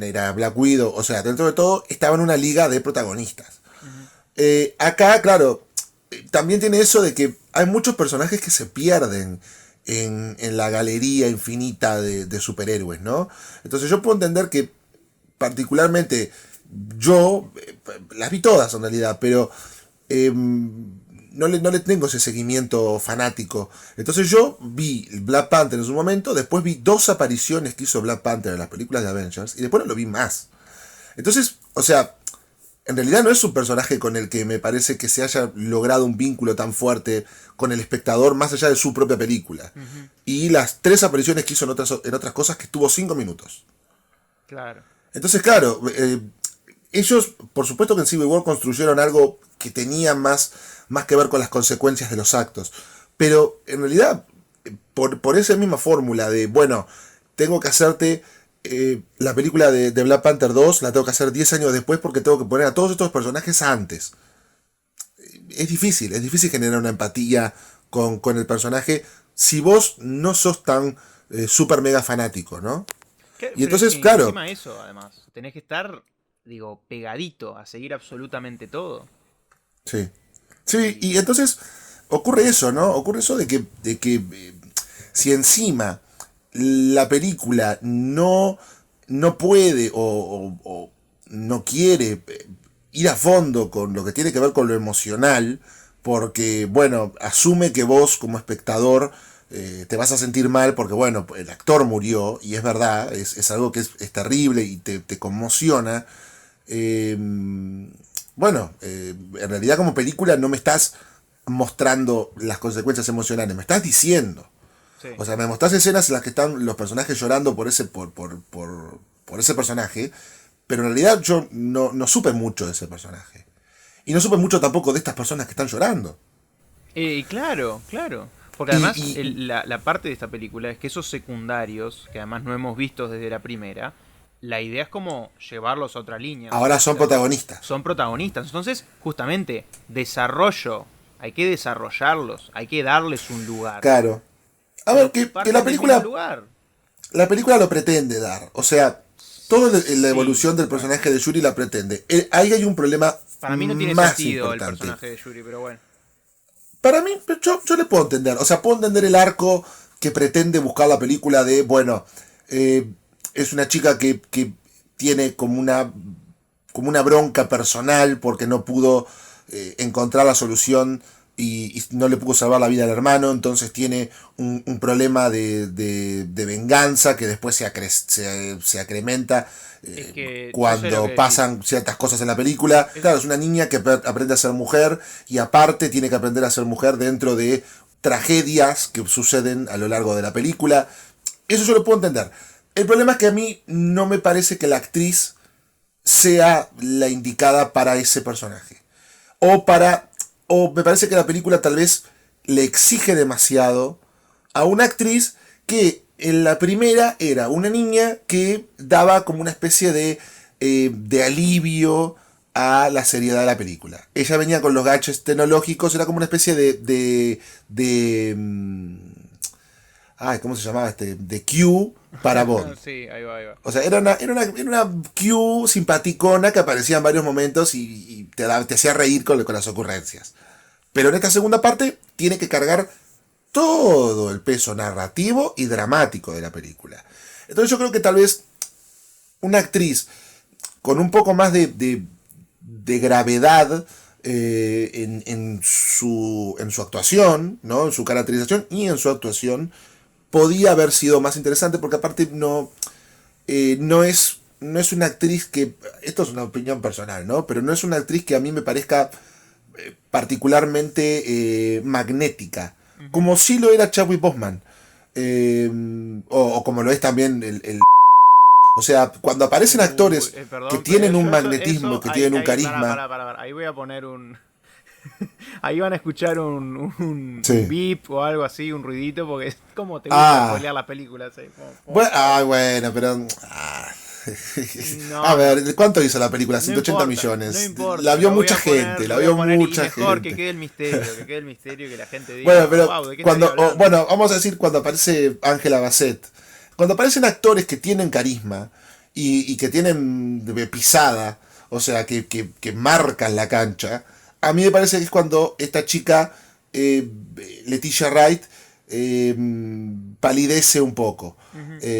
era Black Widow. O sea, dentro de todo, estaba en una liga de protagonistas. Acá, claro, también tiene eso de que hay muchos personajes que se pierden en la galería infinita de superhéroes, ¿no? Entonces yo puedo entender que particularmente yo las vi todas en realidad, pero no le tengo ese seguimiento fanático. Entonces yo vi Black Panther en su momento, después vi 2 apariciones que hizo Black Panther en las películas de Avengers y después no lo vi más. Entonces, o sea, en realidad no es un personaje con el que me parece que se haya logrado un vínculo tan fuerte con el espectador más allá de su propia película. Y las 3 apariciones que hizo en otras cosas que estuvo 5 minutos. Claro. Entonces, claro, ellos, por supuesto que en Civil War construyeron algo que tenía más que ver con las consecuencias de los actos. Pero en realidad, por esa misma fórmula de, bueno, tengo que hacerte la película de Black Panther 2, la tengo que hacer 10 años después porque tengo que poner a todos estos personajes antes. Es difícil generar una empatía con el personaje si vos no sos tan super mega fanático, ¿no? Y Pero es entonces, que claro, encima eso, además, tenés que estar, digo, pegadito a seguir absolutamente todo. sí. Sí, y entonces ocurre eso, ¿no? Ocurre eso de que si encima la película no puede o no quiere ir a fondo con lo que tiene que ver con lo emocional, porque, bueno, asume que vos como espectador te vas a sentir mal porque, bueno, el actor murió, y es verdad, es algo que es terrible y te conmociona. Eh, bueno, en realidad como película no me estás mostrando las consecuencias emocionales, me estás diciendo. Sí. O sea, me mostrás escenas en las que están los personajes llorando por ese personaje, pero en realidad yo no supe mucho de ese personaje. Y no supe mucho tampoco de estas personas que están llorando. Claro, claro. Porque Y, además y la parte de esta película es que esos secundarios, que además no hemos visto desde la primera, la idea es como llevarlos a otra línea. ahora son protagonistas. Son protagonistas. Entonces, justamente, desarrollo. Hay que desarrollarlos. Hay que darles un lugar. Claro. A ver, que Parten la del mismo película lugar. lo pretende dar. O sea, toda la evolución del personaje de Yuri la pretende. Ahí hay un problema Para mí no tiene más sentido el importante. personaje de Yuri, pero bueno. Para mí, yo le puedo entender. O sea, puedo entender el arco que pretende buscar la película de, bueno, es una chica que tiene como una bronca personal porque no pudo encontrar la solución y no le pudo salvar la vida al hermano, entonces tiene un problema de venganza que después se acrementa Es que yo sé lo cuando que pasan ciertas cosas en la película. Claro, es una niña que aprende a ser mujer y aparte tiene que aprender a ser mujer dentro de tragedias que suceden a lo largo de la película. Eso yo lo puedo entender. El problema es que a mí no me parece que la actriz sea la indicada para ese personaje. O me parece que la película tal vez le exige demasiado a una actriz que en la primera era una niña que daba como una especie de alivio a la seriedad de la película. Ella venía con los gadgets tecnológicos, era como una especie ay, ¿cómo se llamaba este? De Q para Bond. Sí, ahí va, ahí va. O sea, era una Q simpaticona que aparecía en varios momentos y te hacía reír con las ocurrencias. Pero en esta segunda parte tiene que cargar todo el peso narrativo y dramático de la película. Entonces yo creo que tal vez una actriz con un poco más de gravedad en su actuación, ¿no? En su caracterización y en su actuación, podía haber sido más interesante porque aparte no es una actriz que, esto es una opinión personal, ¿no? Pero no es una actriz que a mí me parezca particularmente magnética, como sí lo era Chadwick Boseman, o como lo es también el o sea, cuando aparecen actores Perdón, que tienen pero un magnetismo, que tienen un carisma. Para. Ahí voy a poner un. Ahí van a escuchar un Sí. beep o algo así, un ruidito, porque es como te gusta spoilear las películas. Bueno, pero. No, a ver, ¿cuánto hizo la película? no 180 importa, millones. no importa, La vio lo voy mucha a poner, gente, lo la voy a vio poner, y mucha mejor gente. que quede el misterio, que la gente diga. Bueno, pero wow, ¿de qué estaría cuando, hablando? bueno, vamos a decir cuando aparece Angela Bassett. Cuando aparecen actores que tienen carisma y que tienen pisada, o sea, que marcan la cancha, a mí me parece que es cuando esta chica, Leticia Wright, palidece un poco.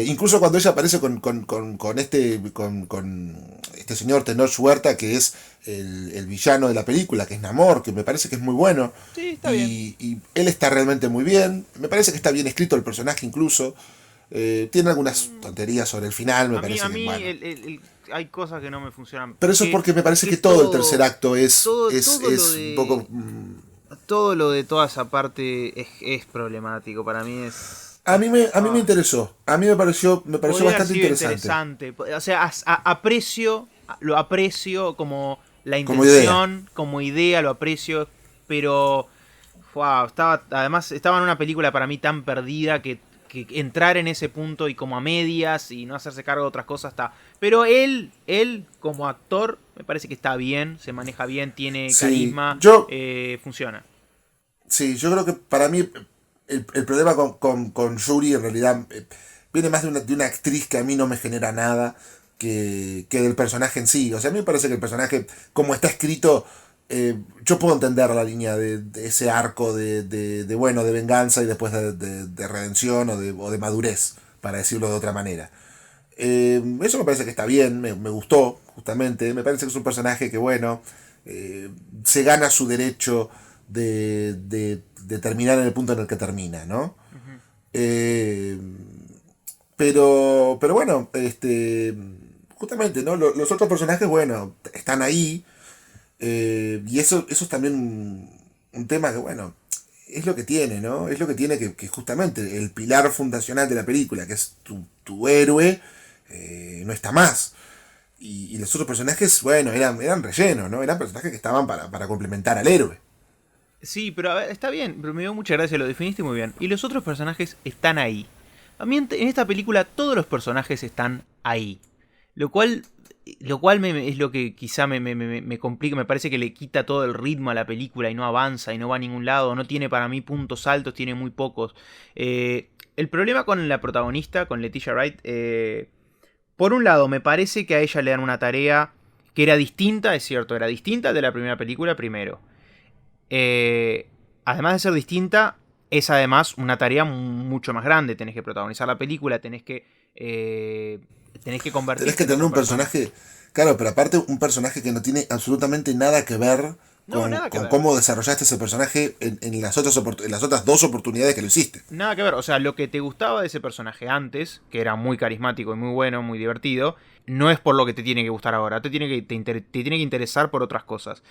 Incluso cuando ella aparece con este señor Tenoch Huerta, que es el villano de la película, que es Namor, que me parece que es muy bueno. Sí, está bien. Y él está realmente muy bien. Me parece que está bien escrito el personaje incluso. Tiene algunas tonterías sobre el final, me parece a mí que, bueno. hay cosas que no me funcionan. Pero eso es porque me parece que todo el tercer acto es todo un poco... todo lo de toda esa parte es problemático. Para mí es... A mí me interesó. A mí me pareció podría haber bastante sido interesante. O sea, lo aprecio como la Como intención, como idea, lo aprecio, pero wow, además estaba en una película para mí tan perdida que entrar en ese punto y como a medias y no hacerse cargo de otras cosas está. Pero él como actor me parece que está bien, se maneja bien, tiene Sí, carisma, yo- funciona. Sí, yo creo que para mí el problema con Yuri en realidad viene más de una actriz que a mí no me genera nada que del personaje en sí. O sea, a mí me parece que el personaje, como está escrito, yo puedo entender la línea de ese arco de venganza y después de redención o de madurez, para decirlo de otra manera. Eso me parece que está bien, me gustó, justamente. Me parece que es un personaje que, bueno, se gana su derecho de terminar en el punto en el que termina, ¿no? Pero bueno, justamente, ¿no? Los otros personajes, bueno, están ahí. Y eso es también un tema que, bueno, es lo que tiene, ¿no? Es lo que tiene que justamente el pilar fundacional de la película, que es tu héroe, no está más. Y los otros personajes, bueno, eran relleno, ¿no? Eran personajes que estaban para complementar al héroe. Sí, pero a ver, está bien, pero me dio mucha gracia, lo definiste muy bien. Y los otros personajes están ahí. A mí en esta película todos los personajes están ahí. Lo cual es lo que quizá me complica, me parece que le quita todo el ritmo a la película y no avanza y no va a ningún lado, no tiene para mí puntos altos, tiene muy pocos. El problema con la protagonista, con Leticia Wright, por un lado me parece que a ella le dan una tarea que era distinta, es cierto, era distinta de la primera película primero. Además de ser distinta, es además una tarea mucho más grande, tenés que protagonizar la película, tenés que convertirte Tenés que en tener otra un persona. personaje, claro, pero aparte un personaje que no tiene absolutamente nada que ver No, nada que con ver. cómo desarrollaste ese personaje en en las otras dos oportunidades que lo hiciste. Nada que ver, o sea, lo que te gustaba de ese personaje antes, que era muy carismático y muy bueno, muy divertido, no es por lo que te tiene que gustar ahora, te tiene que interesar por otras cosas.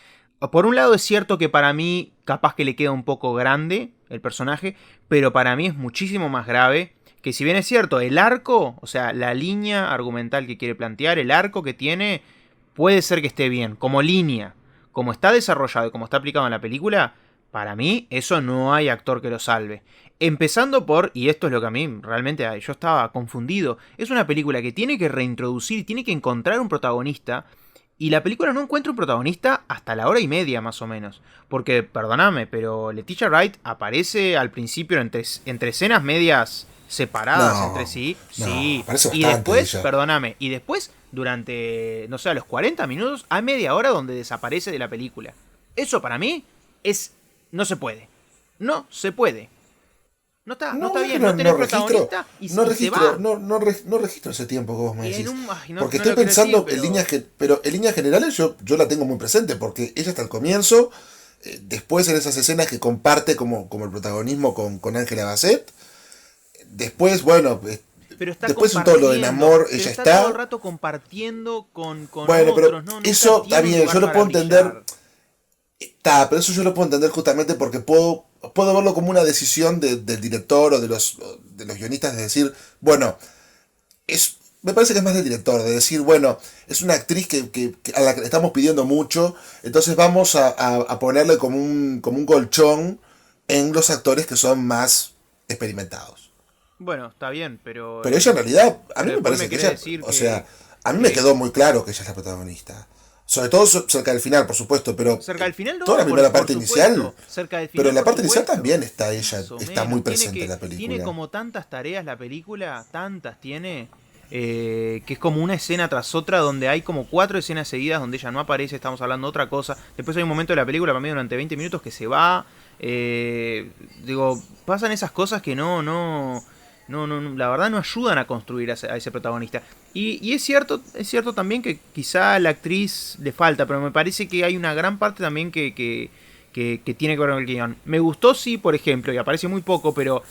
Por un lado es cierto que para mí capaz que le queda un poco grande el personaje, pero para mí es muchísimo más grave que si bien es cierto, el arco, o sea, la línea argumental que quiere plantear, el arco que tiene, puede ser que esté bien, como línea, como está desarrollado y como está aplicado en la película, para mí eso no hay actor que lo salve. Empezando por, y esto es lo que a mí realmente yo estaba confundido, es una película que tiene que reintroducir, tiene que encontrar un protagonista, y la película no encuentra un protagonista hasta la hora y media más o menos. Porque, perdóname, pero Letitia Wright aparece al principio entre escenas medias separadas No, entre sí. no, Sí. aparece Y bastante después, ella. perdóname, y después, durante, no sé, a los 40 minutos, hay media hora donde desaparece de la película. Eso para mí es... No se puede. No se puede. No está Es que bien, no tenés registro, protagonista y no se registro, va. no registro ese tiempo que vos me Y decís. en un, ay, no, Porque no estoy lo quiero pensando decir, en líneas pero en líneas generales yo la tengo muy presente, porque ella está al comienzo, después en esas escenas que comparte como el protagonismo con Angela Bassett, después, bueno, pero está después en todo lo de compartiendo, Namor, pero ella está está. todo el rato compartiendo con Bueno, otros, pero ¿no? Nunca eso está tiene un bien, lugar yo lo para puedo entender. brillar. Está, pero eso yo lo puedo entender justamente porque puedo verlo como una decisión del director o de los guionistas de decir, bueno, me parece que es más del director, de decir, bueno, es una actriz a la que le estamos pidiendo mucho, entonces vamos a ponerle como un colchón en los actores que son más experimentados. Bueno, está bien, pero... Pero ella en realidad, a pero mí me después parece me que querés ella, decir o sea, que... a mí me que quedó muy claro que ella es la protagonista. Sobre todo cerca del final, por supuesto, pero cerca del final no, toda la primera por parte supuesto. inicial, Cerca del final, pero en la por parte inicial supuesto. también está ella, Más o está menos. muy presente en la Tiene película. como tantas tareas la película, tantas tiene, que es como una escena tras otra donde hay como 4 escenas seguidas donde ella no aparece, estamos hablando de otra cosa. Después hay un momento de la película, para mí durante 20 minutos, que se va. Digo, pasan esas cosas que no, la verdad no ayudan a construir a ese protagonista. Y es cierto también que quizá a la actriz le falta, pero me parece que hay una gran parte también que tiene que ver con el guión. Me gustó, sí, por ejemplo, y aparece muy poco, pero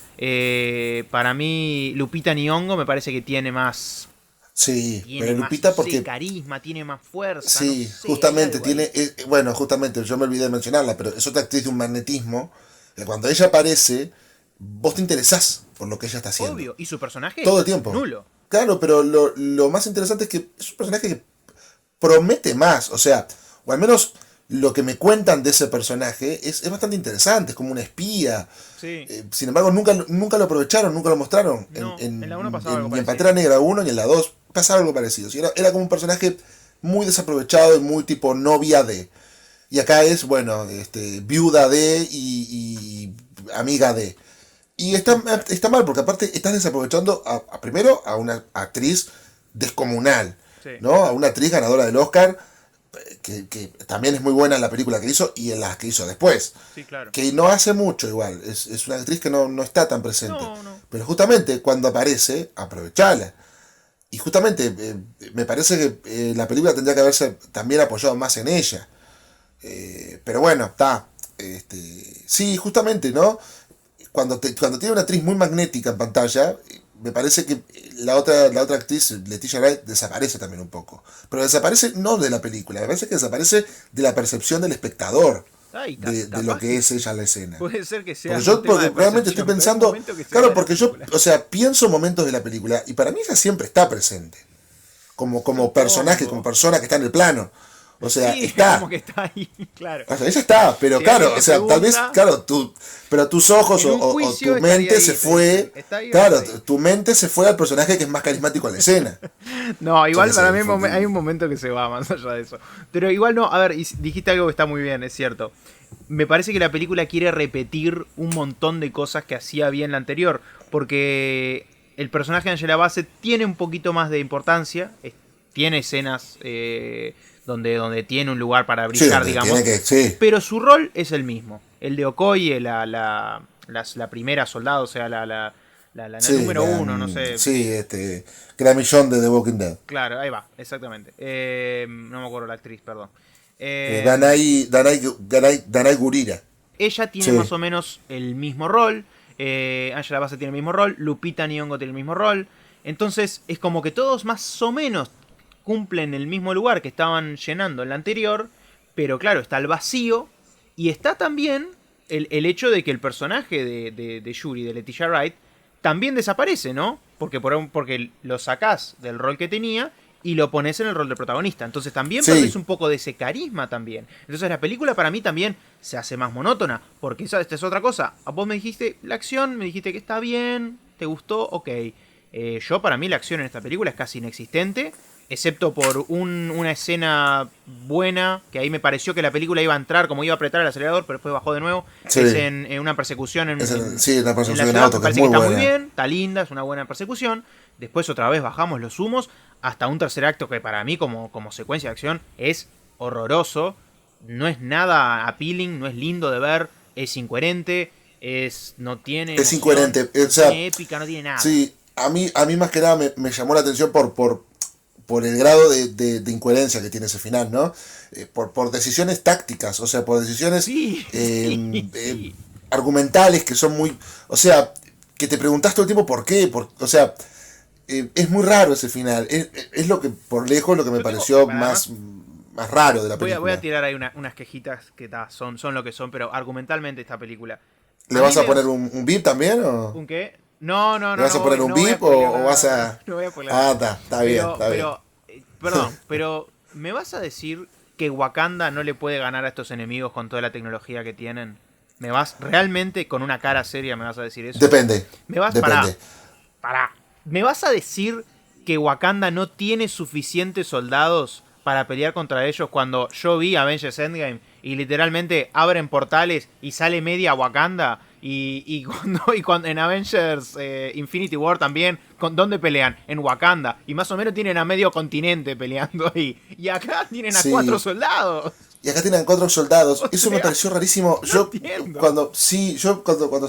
para mí Lupita Nyong'o me parece que tiene más... Sí, Tiene pero más, Lupita no sé, porque carisma, tiene más fuerza. sí, No sé, justamente hay algo ahí. bueno, justamente yo me olvidé de mencionarla, pero es otra actriz de un magnetismo que cuando ella aparece, vos te interesás por lo que ella está haciendo. Obvio, y su personaje Todo el es tiempo. nulo. Claro, pero lo más interesante es que es un personaje que promete más, o sea, o al menos lo que me cuentan de ese personaje es bastante interesante, es como una espía. Sí. Sin embargo, nunca lo aprovecharon, nunca lo mostraron. No, en la 1 pasaba algo Ni en parecido. Pantera Negra 1 ni en la 2 pasaba algo parecido. ¿Sí? Era como un personaje muy desaprovechado y muy tipo novia de. Y acá es, bueno, viuda de y amiga de. Y está mal, porque aparte estás desaprovechando primero a una actriz descomunal, Sí. ¿no? A una actriz ganadora del Oscar, que también es muy buena en la película que hizo y en las que hizo después. Sí, claro. Que no hace mucho igual, es una actriz que no está tan presente. No. Pero justamente cuando aparece, aprovechala. Y justamente me parece que la película tendría que haberse también apoyado más en ella. Pero bueno, está. Sí, justamente, ¿no? Cuando tiene una actriz muy magnética en pantalla, me parece que la otra actriz, Leticia Wright, desaparece también un poco. Pero desaparece no de la película, me parece que desaparece de la percepción del espectador Ay, de lo que es ella en la escena. Puede ser que sea. Porque yo un tema de realmente estoy percepción, pero hay pensando, momentos que se claro, ve la porque yo, película. o sea, pienso momentos de la película y para mí ella siempre está presente. Como personaje, Supongo. como persona que está en el plano. O sea, Sí, está. como que está ahí, claro. O sea, ella está, pero Si claro, alguien o te sea, tal vez, pregunta, claro, pero tus ojos en un o juicio tu mente estaría ahí, se te fue, dice, ¿está ahí o claro, no está ahí? tu mente se fue al personaje que es más carismático en la escena. No, igual Yo qué para sé, mí fue- hay un momento que se va más allá de eso. Pero igual no, a ver, dijiste algo que está muy bien, es cierto. Me parece que la película quiere repetir un montón de cosas que hacía bien la anterior. Porque el personaje de Angela Bassett tiene un poquito más de importancia. Tiene escenas donde tiene un lugar para Sí, brillar, donde digamos. tiene que, sí, Pero su rol es el mismo. El de Okoye, la primera soldado, o sea, la sí, número uno, no sé. Sí, Gramillon de The Walking Dead. Claro, ahí va, exactamente. No me acuerdo la actriz, perdón. Eh, Danai Gurira. Ella tiene Sí. más o menos el mismo rol. Angela Bassett tiene el mismo rol. Lupita Nyong'o tiene el mismo rol. Entonces es como que todos más o menos cumplen el mismo lugar que estaban llenando en la anterior. Pero claro, está el vacío. Y está también el hecho de que el personaje de Yuri, de Letitia Wright, también desaparece, ¿no? Porque lo sacás del rol que tenía y lo pones en el rol de protagonista. Entonces también Sí. perdés un poco de ese carisma también. Entonces la película para mí también se hace más monótona. Porque esta es otra cosa. Vos me dijiste la acción, me dijiste que está bien, te gustó, ok. Yo para mí la acción en esta película es casi inexistente. Excepto por una escena buena, que ahí me pareció que la película iba a entrar, como iba a apretar el acelerador, pero después bajó de nuevo. Sí. Es en una persecución Sí, la persecución en ciudad, auto, me que es parece muy que está buena. muy bien, está linda, es una buena persecución. Después otra vez bajamos los humos hasta un tercer acto que para mí como secuencia de acción es horroroso. No es nada appealing, no es lindo de ver, es incoherente, no tiene Es emoción, incoherente, o no sea, tiene épica, no tiene nada. Sí, a mí más que nada me llamó la atención por el grado de incoherencia que tiene ese final, ¿no? Por decisiones tácticas, o sea, por decisiones Sí, sí. argumentales que son muy... O sea, que te preguntás todo el tiempo por qué, o sea, es muy raro ese final. Es lo que, por lejos, lo que me Yo tengo, pareció además, más raro de la voy película. a tirar ahí unas quejitas que son lo que son, pero argumentalmente esta película. ¿Le A vas mí a poner un beep también o...? ¿Un qué? No, ¿Le vas a poner un voy a beep spoilear o nada, vas a...? no voy a spoilear Ah, nada. está bien, está bien. Perdón, pero ¿me vas a decir que Wakanda no le puede ganar a estos enemigos con toda la tecnología que tienen? ¿Realmente con una cara seria me vas a decir eso? Depende. Me vas Depende. para. ¿Me vas a decir que Wakanda no tiene suficientes soldados para pelear contra ellos cuando yo vi Avengers Endgame y literalmente abren portales y sale media Wakanda? Y cuando en Avengers Infinity War también, ¿dónde pelean? En Wakanda. Y más o menos tienen a medio continente peleando ahí. Y acá tienen a Sí. 4 soldados. Y acá tienen 4 soldados. O Eso me sea, pareció rarísimo. no Yo entiendo. cuando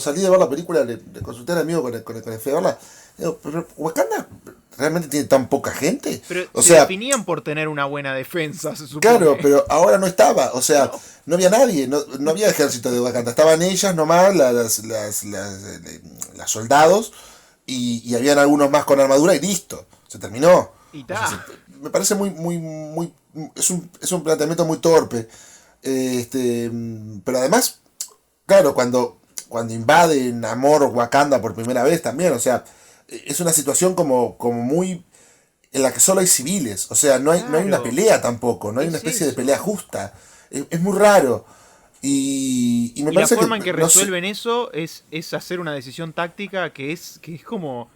salí de ver la película le consulté al amigo con el que fui a verla. Digo, pero Wakanda realmente tiene tan poca gente. Pero O se sea, definían por tener una buena defensa, se supone. claro, pero ahora no estaba. O sea, no había nadie. No había ejército de Wakanda. Estaban ellas nomás, las soldados. Y habían algunos más con armadura y listo. Se terminó. Y O sea, ta. me parece muy es un planteamiento muy torpe. Pero además, claro, cuando invaden Namor o Wakanda por primera vez también, o sea, es una situación como muy en la que solo hay civiles, o sea, no hay una Claro. pelea tampoco, no hay Es una especie de eso. pelea justa. Es muy raro. Y me Y la parece forma en que no sé, resuelven eso es hacer una decisión táctica que es como...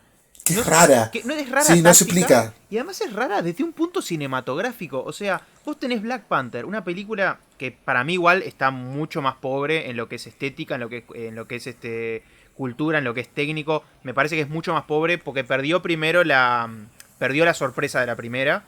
que no es rara. Que no es rara Sí, no se táctica, explica. y además es rara desde un punto cinematográfico. O sea, vos tenés Black Panther, una película que para mí igual está mucho más pobre en lo que es estética, en lo que es cultura, en lo que es técnico. Me parece que es mucho más pobre porque perdió la sorpresa de la primera.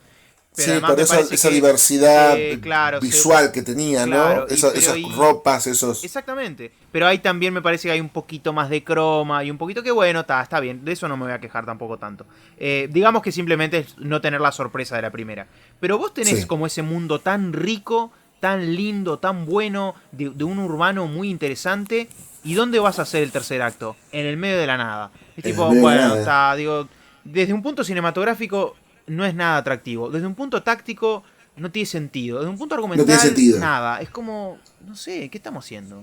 Pero Sí, además por me esa, parece esa que, diversidad claro, visual que tenía, claro, ¿no? Esas ropas, esos... Exactamente. Pero ahí también me parece que hay un poquito más de croma y un poquito que bueno, está bien. De eso no me voy a quejar tampoco tanto. Digamos que simplemente es no tener la sorpresa de la primera. Pero vos tenés Sí. como ese mundo tan rico, tan lindo, tan bueno, de un urbano muy interesante. ¿Y dónde vas a hacer el tercer acto? En el medio de la nada. Es En tipo, el medio de la bueno, nada. digo, desde un punto cinematográfico no es nada atractivo. Desde un punto táctico no tiene sentido. Desde un punto argumental, tiene sentido. nada. Es como, no sé, ¿qué estamos haciendo?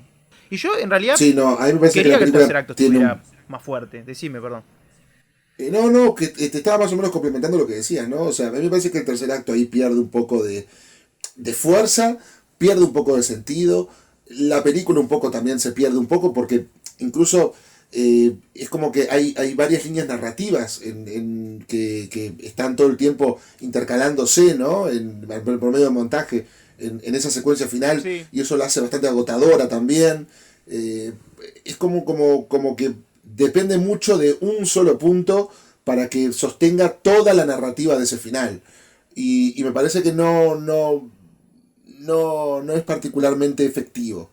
Y yo en realidad Sí, no, a mí me parece quería que que la el tercer película acto tiene estuviera más fuerte. Decime, perdón. No, que te estaba más o menos complementando lo que decías, ¿no? O sea, a mí me parece que el tercer acto ahí pierde un poco de fuerza, pierde un poco de sentido. La película un poco también se pierde un poco porque incluso es como que hay varias líneas narrativas que están todo el tiempo intercalándose, ¿no? Por medio del montaje, en esa secuencia final, Sí. y eso la hace bastante agotadora también. Es como que depende mucho de un solo punto para que sostenga toda la narrativa de ese final. Y me parece que no es particularmente efectivo.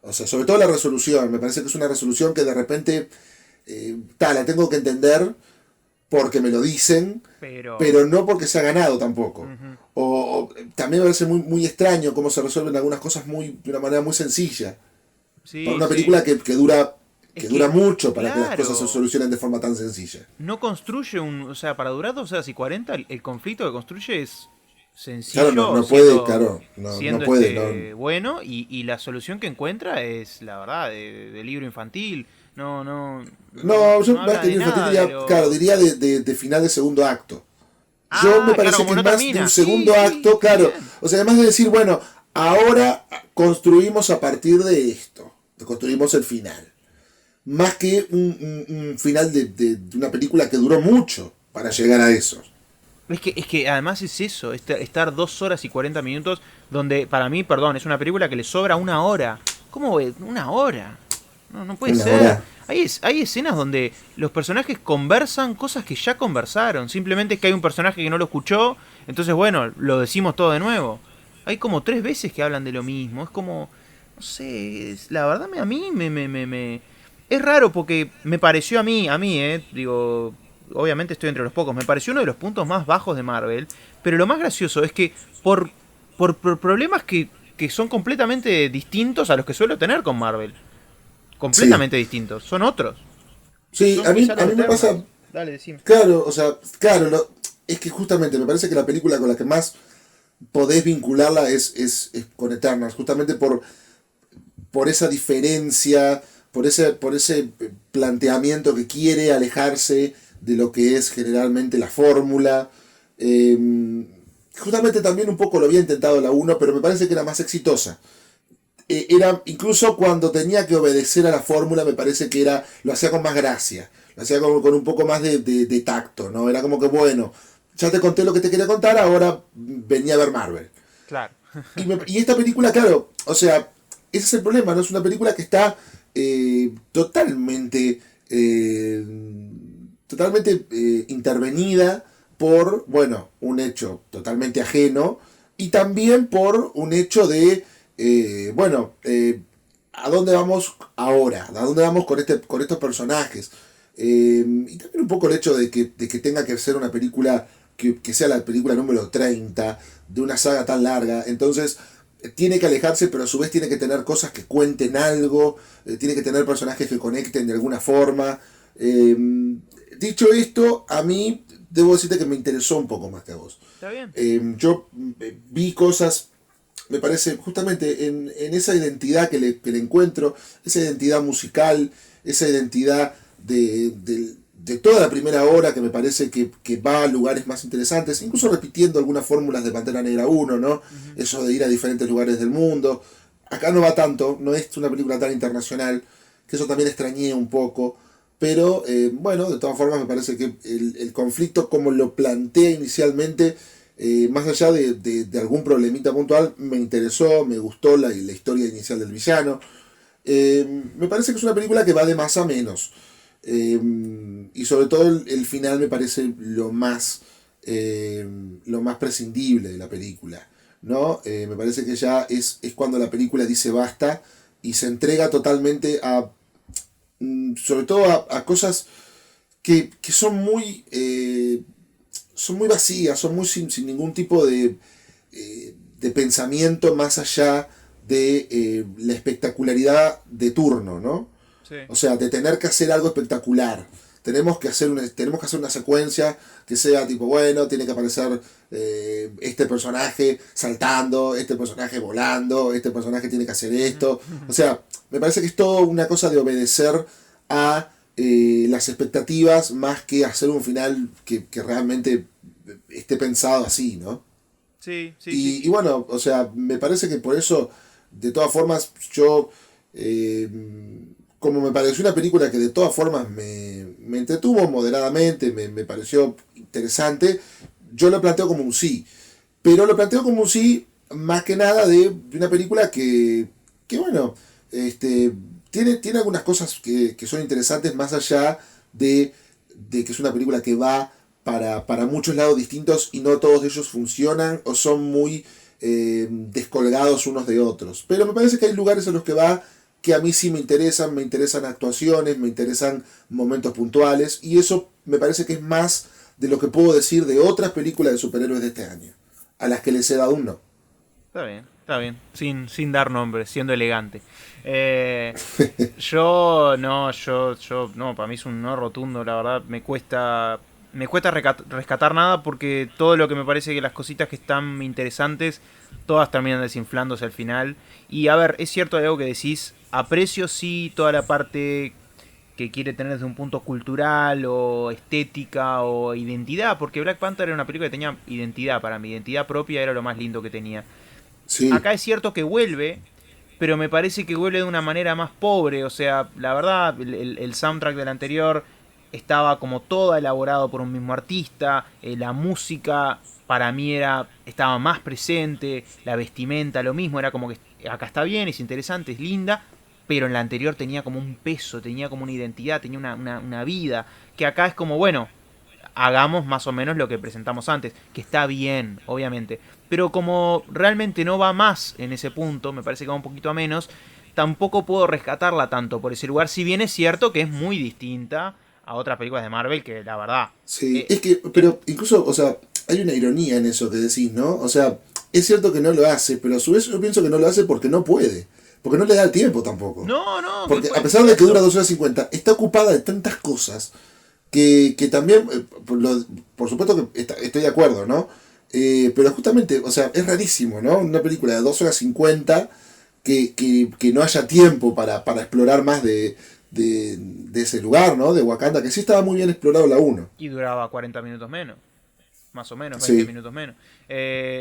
O sea, sobre todo la resolución. Me parece que es una resolución que de repente la tengo que entender porque me lo dicen, Pero... pero no porque se ha ganado tampoco. Ujú. O también me parece muy, muy extraño cómo se resuelven algunas cosas de una manera muy sencilla. Sí, Para una sí. película que dura Es dura que, mucho para que las claro, cosas se solucionen de forma tan sencilla. no construye o sea, para durar 2 horas y 40, el conflicto que construye es Claro, sencillo, no puede, siendo, claro, no siendo puede, no. bueno, y la solución que encuentra es, la verdad, de libro infantil. No, yo No más habla que de libro infantil nada de diría, claro, lo... diría de final de segundo acto. Yo me Ah, claro, parece como que es no más de un termina. Sí, segundo sí, acto, claro. bien. O sea, además de decir, bueno, ahora construimos a partir de esto. Construimos el final. Más que un final de una película que duró mucho para llegar a eso. Es que además es eso, estar 2 horas y 40 minutos, donde para mí, perdón, es una película que le sobra 1 hora. ¿Cómo es? 1 hora. No puede Una ser. hora. Hay escenas donde los personajes conversan cosas que ya conversaron. Simplemente es que hay un personaje que no lo escuchó, entonces bueno, lo decimos todo de nuevo. Hay como 3 veces que hablan de lo mismo. Es como, no sé, la verdad a mí es raro porque me pareció digo, obviamente estoy entre los pocos, me pareció uno de los puntos más bajos de Marvel, pero lo más gracioso es que por, por problemas que son completamente distintos a los que suelo tener con Marvel, Sí. completamente distintos, son otros. Sí, Son quizá a los mí me Eternals. pasa. Dale, decime. Claro, o sea, claro, es que justamente me parece que la película con la que más podés vincularla es con Eternals, justamente por esa diferencia, por ese planteamiento que quiere alejarse de lo que es generalmente la fórmula. Justamente también un poco lo había intentado la uno, pero me parece que era más exitosa. Era incluso cuando tenía que obedecer a la fórmula, me parece que lo hacía con más gracia, lo hacía con un poco más de tacto, ¿no? Era como que, bueno, ya te conté lo que te quería contar, ahora venía a ver Marvel. Claro. Y esta película, claro, o sea, ese es el problema, ¿no? Es una película que está eh, totalmente intervenida por, bueno, un hecho totalmente ajeno y también por un hecho ¿a dónde vamos ahora? ¿A dónde vamos con estos personajes? Y también un poco el hecho de que tenga que ser una película que sea la película número 30 de una saga tan larga. Entonces, tiene que alejarse, pero a su vez tiene que tener cosas que cuenten algo, tiene que tener personajes que conecten de alguna forma. Dicho esto, a mí debo decirte que me interesó un poco más que a vos. Está bien. Yo vi cosas, me parece, justamente en esa identidad que le encuentro, esa identidad musical, esa identidad de toda la primera hora que me parece que va a lugares más interesantes, incluso repitiendo algunas fórmulas de Pantera Negra 1, ¿no? Ujú. Eso de ir a diferentes lugares del mundo. Acá no va tanto, no es una película tan internacional, que eso también extrañé un poco. Pero bueno, de todas formas me parece que el conflicto como lo plantea inicialmente, más allá de algún problemita puntual, me interesó, me gustó la historia inicial del villano. Me parece que es una película que va de más a menos. Y sobre todo el final me parece lo más prescindible de la película, ¿no? Me parece que ya es cuando la película dice basta y se entrega totalmente sobre todo a cosas que son muy vacías, son muy sin ningún tipo de pensamiento más allá de la espectacularidad de turno, ¿no? Sí. O sea, de tener que hacer algo espectacular. Tenemos que hacer una secuencia que sea tipo, bueno, tiene que aparecer este personaje saltando, este personaje volando, este personaje tiene que hacer esto. O sea, me parece que es todo una cosa de obedecer a las expectativas más que hacer un final que realmente esté pensado así, ¿no? Sí, sí, sí, Y sí. bueno, o sea, me parece que por eso, de todas formas, yo, como me pareció una película que de todas formas me entretuvo moderadamente, me pareció interesante, yo lo planteo como un sí. Pero lo planteo como un sí más que nada de una película que bueno, tiene algunas cosas que son interesantes más allá de que es una película que va para muchos lados distintos y no todos ellos funcionan o son muy descolgados unos de otros. Pero me parece que hay lugares en los que va que a mí sí me interesan actuaciones, me interesan momentos puntuales, y eso me parece que es más de lo que puedo decir de otras películas de superhéroes de este año, a las que les he dado un no. Está bien, sin dar nombres, siendo elegante. No, para mí es un no rotundo, la verdad, me cuesta rescatar nada porque todo lo que me parece que las cositas que están interesantes, todas terminan desinflándose al final. Y a ver, es cierto algo que decís, aprecio sí toda la parte que quiere tener desde un punto cultural o estética o identidad, porque Black Panther era una película que tenía identidad para mí, identidad propia era lo más lindo que tenía. Sí, Acá es cierto que vuelve, pero me parece que vuelve de una manera más pobre. O sea, la verdad, el soundtrack del anterior estaba como todo elaborado por un mismo artista. La música para mí estaba más presente. La vestimenta, lo mismo. Era como que acá está bien, es interesante, es linda. Pero en la anterior tenía como un peso, tenía como una identidad, tenía una vida. Que acá es como, bueno, hagamos más o menos lo que presentamos antes, que está bien, obviamente. Pero como realmente no va más en ese punto, me parece que va un poquito a menos, tampoco puedo rescatarla tanto por ese lugar, si bien es cierto que es muy distinta a otras películas de Marvel, que la verdad... sí, eh, es que, pero incluso, o sea, hay una ironía en eso que decís, ¿no? O sea, es cierto que no lo hace, pero a su vez yo pienso que no lo hace porque no puede, porque no le da el tiempo tampoco. no, Porque a es pesar de que dura cierto. 2 horas 50 está ocupada de tantas cosas que también, por supuesto que estoy de acuerdo, ¿no? Pero justamente, o sea, es rarísimo, ¿no? Una película de 2 horas 50 que no haya tiempo para explorar más de ese lugar, ¿no? De Wakanda, que sí estaba muy bien explorado la uno. Y duraba 40 minutos menos. Más o menos, 20 Sí, minutos menos.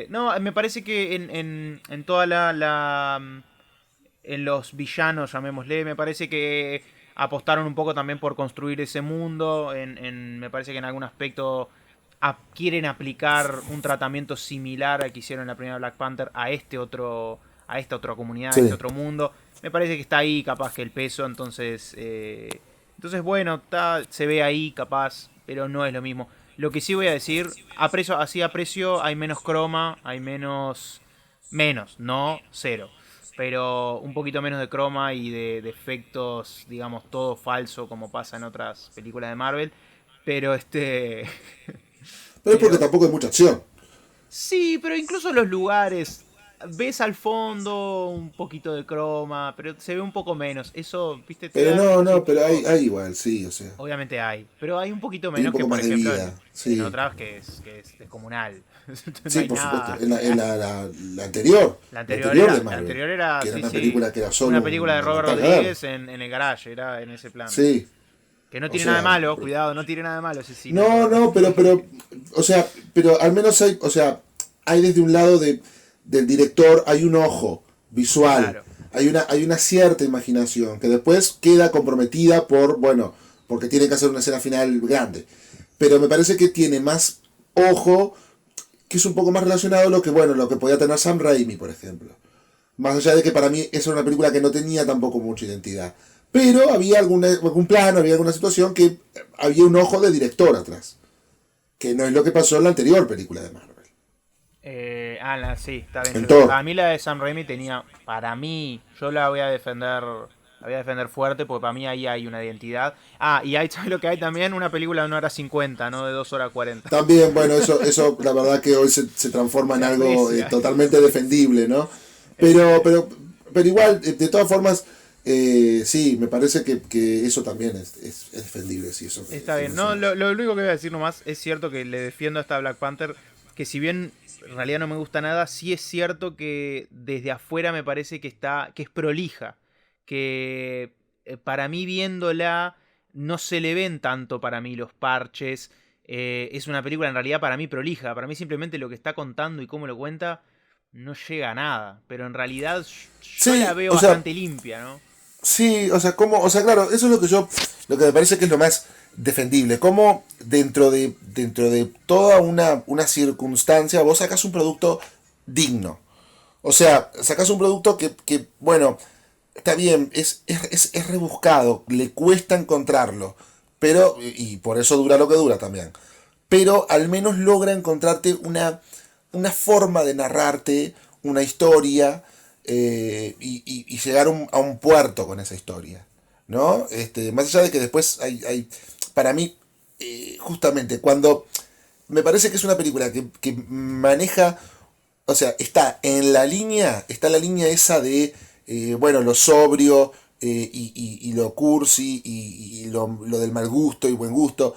No, me parece que en toda en los villanos, llamémosle, me parece que apostaron un poco también por construir ese mundo. Me parece que en algún aspecto quieren aplicar un tratamiento similar al que hicieron en la primera Black Panther a esta otra comunidad, a este sí. otro mundo. Me parece que está ahí capaz que el peso, entonces bueno, se ve ahí capaz, pero no es lo mismo. Lo que sí voy a decir, aprecio, hay menos croma, hay menos, no cero, pero un poquito menos de croma y de efectos, digamos, todo falso como pasa en otras películas de Marvel, pero Pero es porque pero tampoco hay mucha acción. sí, pero incluso los lugares, ves al fondo un poquito de croma, pero se ve un poco menos, eso, viste, te Pero da algo no, no, pero positivo. hay igual, sí, o sea. Obviamente hay, pero hay un poquito Hay un menos que poco por más de ejemplo vida, en sí. otras que es descomunal. No Sí, hay por supuesto. nada. La anterior. La anterior de La Marvel. anterior era, Que era sí, una sí, película que era una solo película de una Robert pantalla verde. Rodríguez en el garage, era en ese plan. Sí. Que no O tiene nada de sea, malo, cuidado, no tiene nada de malo ese cine, no, pero... no, o sea, pero al menos hay, o sea, hay desde un lado del director, hay un ojo visual, Claro. hay una cierta imaginación, que después queda comprometida bueno, porque tiene que hacer una escena final grande. Pero me parece que tiene más ojo, que es un poco más relacionado a lo que podía tener Sam Raimi, por ejemplo. Más allá de que para mí esa era una película que no tenía tampoco mucha identidad. Pero había algún plano, había alguna situación que había un ojo de director atrás. Que no es lo que pasó en la anterior película de Marvel. Sí, está bien. En Thor. Para mí la de Sam Raimi tenía, para mí, yo la voy a defender fuerte porque para mí ahí hay una identidad. Y hay, ¿sabes lo que hay también? Una película de 1 hora 50, no de 2 horas 40. También, bueno, eso la verdad que hoy se transforma en Se algo aprecia. totalmente defendible, ¿no? Pero, Este, pero, pero igual, de todas formas, sí, me parece que eso también es defendible, sí, eso Está que bien. No, mencionas. lo único que voy a decir nomás es cierto que le defiendo a esta Black Panther, que si bien en realidad no me gusta nada, sí es cierto que desde afuera me parece que es prolija, que para mí viéndola no se le ven tanto para mí los parches. Es una película en realidad para mí prolija, para mí simplemente lo que está contando y cómo lo cuenta no llega a nada, pero en realidad yo la Sí, veo o sea, bastante limpia, ¿no? sí, o sea, claro, eso es lo que me parece que es lo más defendible. Como dentro de toda una circunstancia vos sacás un producto digno. O sea, sacás un producto bueno, está bien, es rebuscado, le cuesta encontrarlo, pero, y por eso dura lo que dura también. Pero al menos logra encontrarte una forma de narrarte una historia y llegar a un puerto con esa historia, ¿no? Más allá de que después para mí, justamente, cuando me parece que es una película que maneja, o sea, está la línea esa de, bueno, lo sobrio, y lo cursi, y lo del mal gusto y buen gusto.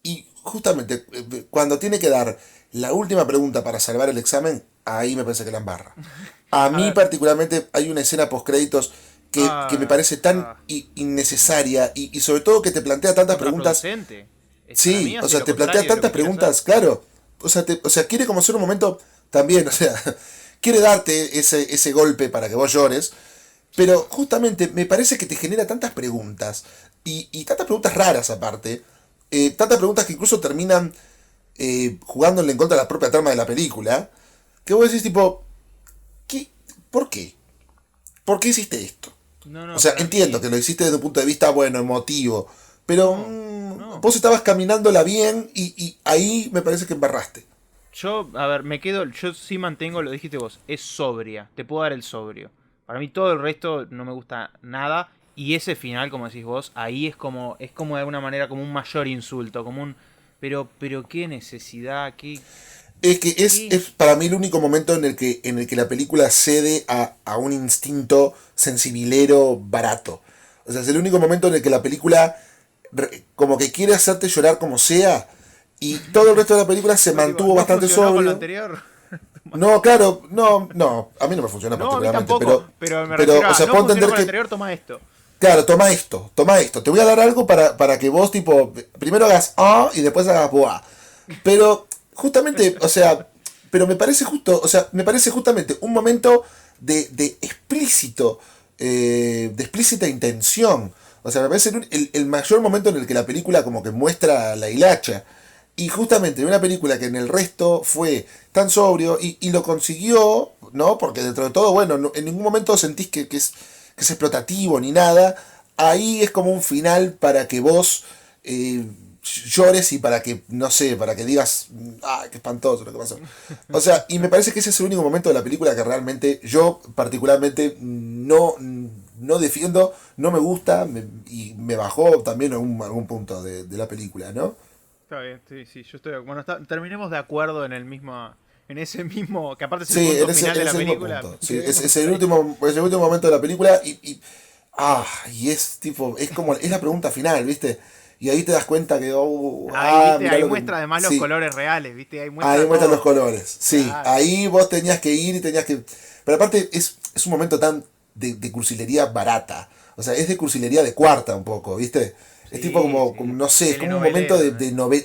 Y justamente, cuando tiene que dar la última pregunta para salvar el examen, ahí me parece que la embarra. A A mí ver. particularmente hay una escena post créditos que me parece tan Ah, innecesaria, y sobre todo que te plantea tantas preguntas. contraproducente. Para mí Sí, o hace sea, lo te plantea contrario de lo tantas que quiere hacer. preguntas, claro. O sea, quiere como ser un momento también, o sea, quiere darte ese golpe para que vos llores, pero justamente me parece que te genera tantas preguntas, y tantas preguntas raras aparte, tantas preguntas que incluso terminan jugándole en contra de la propia trama de la película, que vos decís tipo, ¿qué? ¿Por qué? ¿Por qué hiciste esto? No, O no, sea, para entiendo mí. que lo hiciste desde un punto de vista, bueno, emotivo, pero No, no. vos estabas caminándola bien, y ahí me parece que embarraste. Yo, a ver, me quedo. Yo sí mantengo, lo dijiste vos, es sobria. Te puedo dar el sobrio. Para mí todo el resto no me gusta nada. Y ese final, como decís vos, ahí es como de alguna manera como un mayor insulto, como un. Pero qué necesidad, Es que qué. es para mí el único momento en el que la película cede a un instinto sensibilero barato. O sea, es el único momento en el que la película como que quiere hacerte llorar como sea, y todo el resto de la película se Fue tipo, mantuvo ¿no bastante funcionó con lo sobrio. anterior? No, claro, no, a mí no me funciona No, a mí particularmente, tampoco, pero me pero, refiero o a, sea, no puedo funcionó entender con lo que, anterior, toma esto. claro, toma esto, te voy a dar algo para que vos, tipo, primero hagas ah y después hagas boa. Pero, justamente, o sea, pero me parece justo, o sea, me parece justamente un momento de explícito, de explícita intención. O sea, me parece el mayor momento en el que la película como que muestra la hilacha. Y justamente una película que en el resto fue tan sobrio, y lo consiguió, ¿no? Porque dentro de todo, bueno, en ningún momento sentís que es explotativo ni nada. Ahí es como un final para que vos llores, y para que, no sé, para que digas, ah, qué espantoso lo que pasó. O sea, y me parece que ese es el único momento de la película que realmente yo particularmente no defiendo, no me gusta, y me bajó también algún punto de la película, ¿no? Está bien, sí, sí, yo estoy. Bueno, terminemos de acuerdo en ese mismo, que aparte es el Sí, punto final en de la ese mismo película. punto. Sí, Quedémonos ahí. es el último momento de la película, y es tipo, es como, es la pregunta final, ¿viste? Y ahí te das cuenta que, Ahí, viste, mirá ahí lo que, muestra además los sí, colores reales, viste, ahí ahí muestra muestran los todo. colores. Sí, Claro. ahí vos tenías que ir y tenías que. Pero aparte es un momento tan de cursilería barata. O sea, es de cursilería de cuarta un poco, ¿viste? Es tipo Sí, como, sí. no sé, es como un momento Telenovelero, ¿no?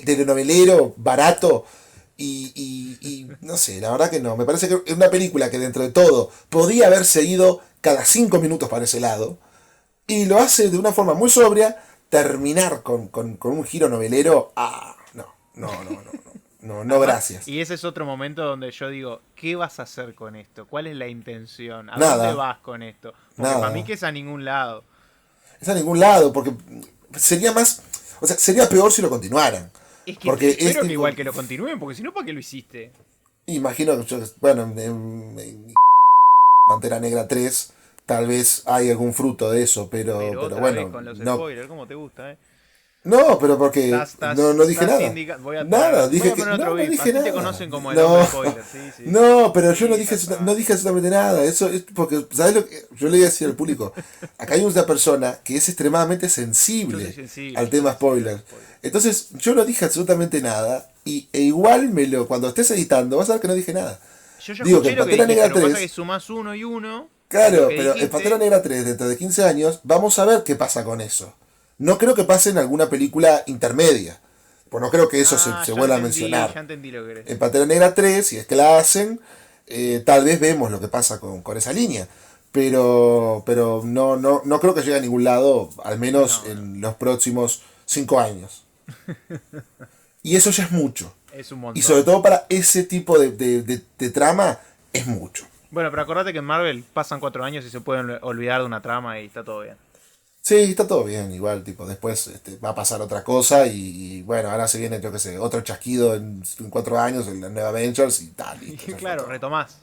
de novelero barato. Y no sé, la verdad que no. Me parece que es una película que dentro de todo podía haberse ido cada 5 minutos para ese lado. Y lo hace de una forma muy sobria. Terminar con un giro novelero. Ah, no, Además, gracias. y ese es otro momento donde yo digo, ¿qué vas a hacer con esto? ¿Cuál es la intención? ¿A dónde Nada, vas con esto? Porque para mí nada. que es a ningún lado. Es a ningún lado, porque sería más. O sea, sería peor si lo continuaran. Es que Porque es espero que igual tipo. que lo continúen, porque si no, ¿para qué lo hiciste? Imagino que bueno, en Pantera Negra 3 tal vez hay algún fruto de eso, Pero pero otra vez bueno, con los no. spoilers, ¿cómo te gusta, eh? No, pero porque no dije Estás nada. indicando. Nada, Voy dije a que. poner otro No beep. dije Así te nada. conocen como el hombre No, spoiler, sí, sí. no, pero yo Sí, ya no está. dije absolutamente nada. Eso es porque, ¿sabes lo que? Yo le iba a decir al público. Acá hay una persona que es extremadamente Yo soy sensible sensible, al yo soy tema sensible a spoiler. los spoilers. Entonces, yo no dije absolutamente nada. E igual cuando estés editando, vas a ver que no dije nada. Yo ya Digo que escuché en lo que Pantera dijiste, Negra lo que pasa es que 3. sumás uno y uno de lo Claro, que pero en Pantera dijiste. Negra 3, dentro de 15 años, vamos a ver qué pasa con eso. No creo que pase en alguna película intermedia. Pues no creo que eso Ah, se vuelva a ya mencionar. entendí lo que querés En decir. Pantera Negra 3, si es que la hacen, tal vez vemos lo que pasa con esa línea. Pero no creo que llegue a ningún lado, al menos No, no. en los próximos 5 años. Y eso ya es mucho. Es un Y sobre montón. todo para ese tipo de trama, es mucho. Bueno, pero acordate que en Marvel pasan 4 años y se pueden olvidar de una trama y está todo bien. Sí, está todo bien, igual, tipo, después va a pasar otra cosa, y bueno, ahora se viene, yo qué sé, otro chasquido en 4 años, en la nueva Avengers, y tal, listo, Y ya fue claro, todo. retomás.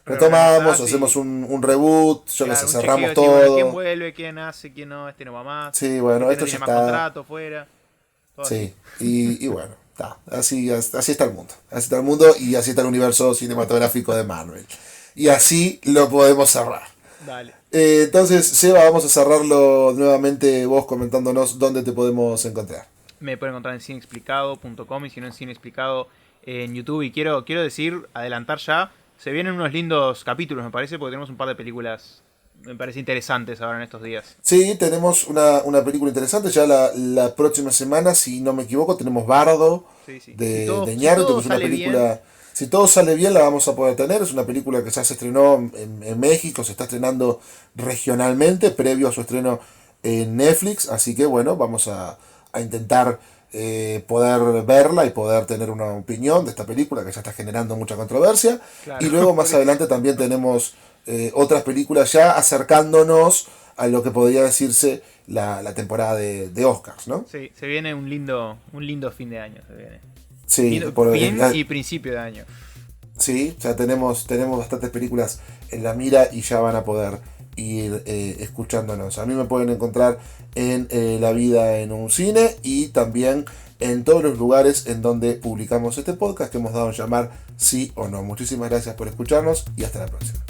retomamos, reorganizás hacemos y- un reboot, yo Claro, qué sé, un cerramos chequeo, decir, bueno, todo. quién vuelve, quién hace, quién no, este no va más. Sí, bueno, este esto no ya tiene más está. contrato fuera. Todo Sí, y bueno, está. Así está el mundo. Así está el mundo y así está el universo cinematográfico de Marvel. Y así lo podemos cerrar. así. Dale. Entonces, Seba, vamos a cerrarlo nuevamente vos comentándonos dónde te podemos encontrar. Me pueden encontrar en cineexplicado.com y si no en Cine Explicado en YouTube. Y quiero decir, adelantar ya, se vienen unos lindos capítulos, me parece, porque tenemos un par de películas, me parece, interesantes ahora en estos días. Sí, tenemos una película interesante. Ya la próxima semana, si no me equivoco, tenemos Bardo Sí, sí. de Si Iñárritu, todo que es una sale película. bien, Si todo sale bien, la vamos a poder tener. Es una película que ya se estrenó en México, se está estrenando regionalmente, previo a su estreno en Netflix. Así que bueno, vamos a intentar poder verla y poder tener una opinión de esta película que ya está generando mucha controversia. claro, Y luego más porque- adelante también tenemos otras películas ya acercándonos a lo que podría decirse la temporada de Oscars, ¿no? sí, se viene un lindo fin de año. Se viene. Sí, Fin y principio de año. sí, ya tenemos bastantes películas en la mira y ya van a poder ir escuchándonos. A mí me pueden encontrar en La Vida en un Cine y también en todos los lugares en donde publicamos este podcast que hemos dado a llamar Sí o No. Muchísimas gracias por escucharnos y hasta la próxima.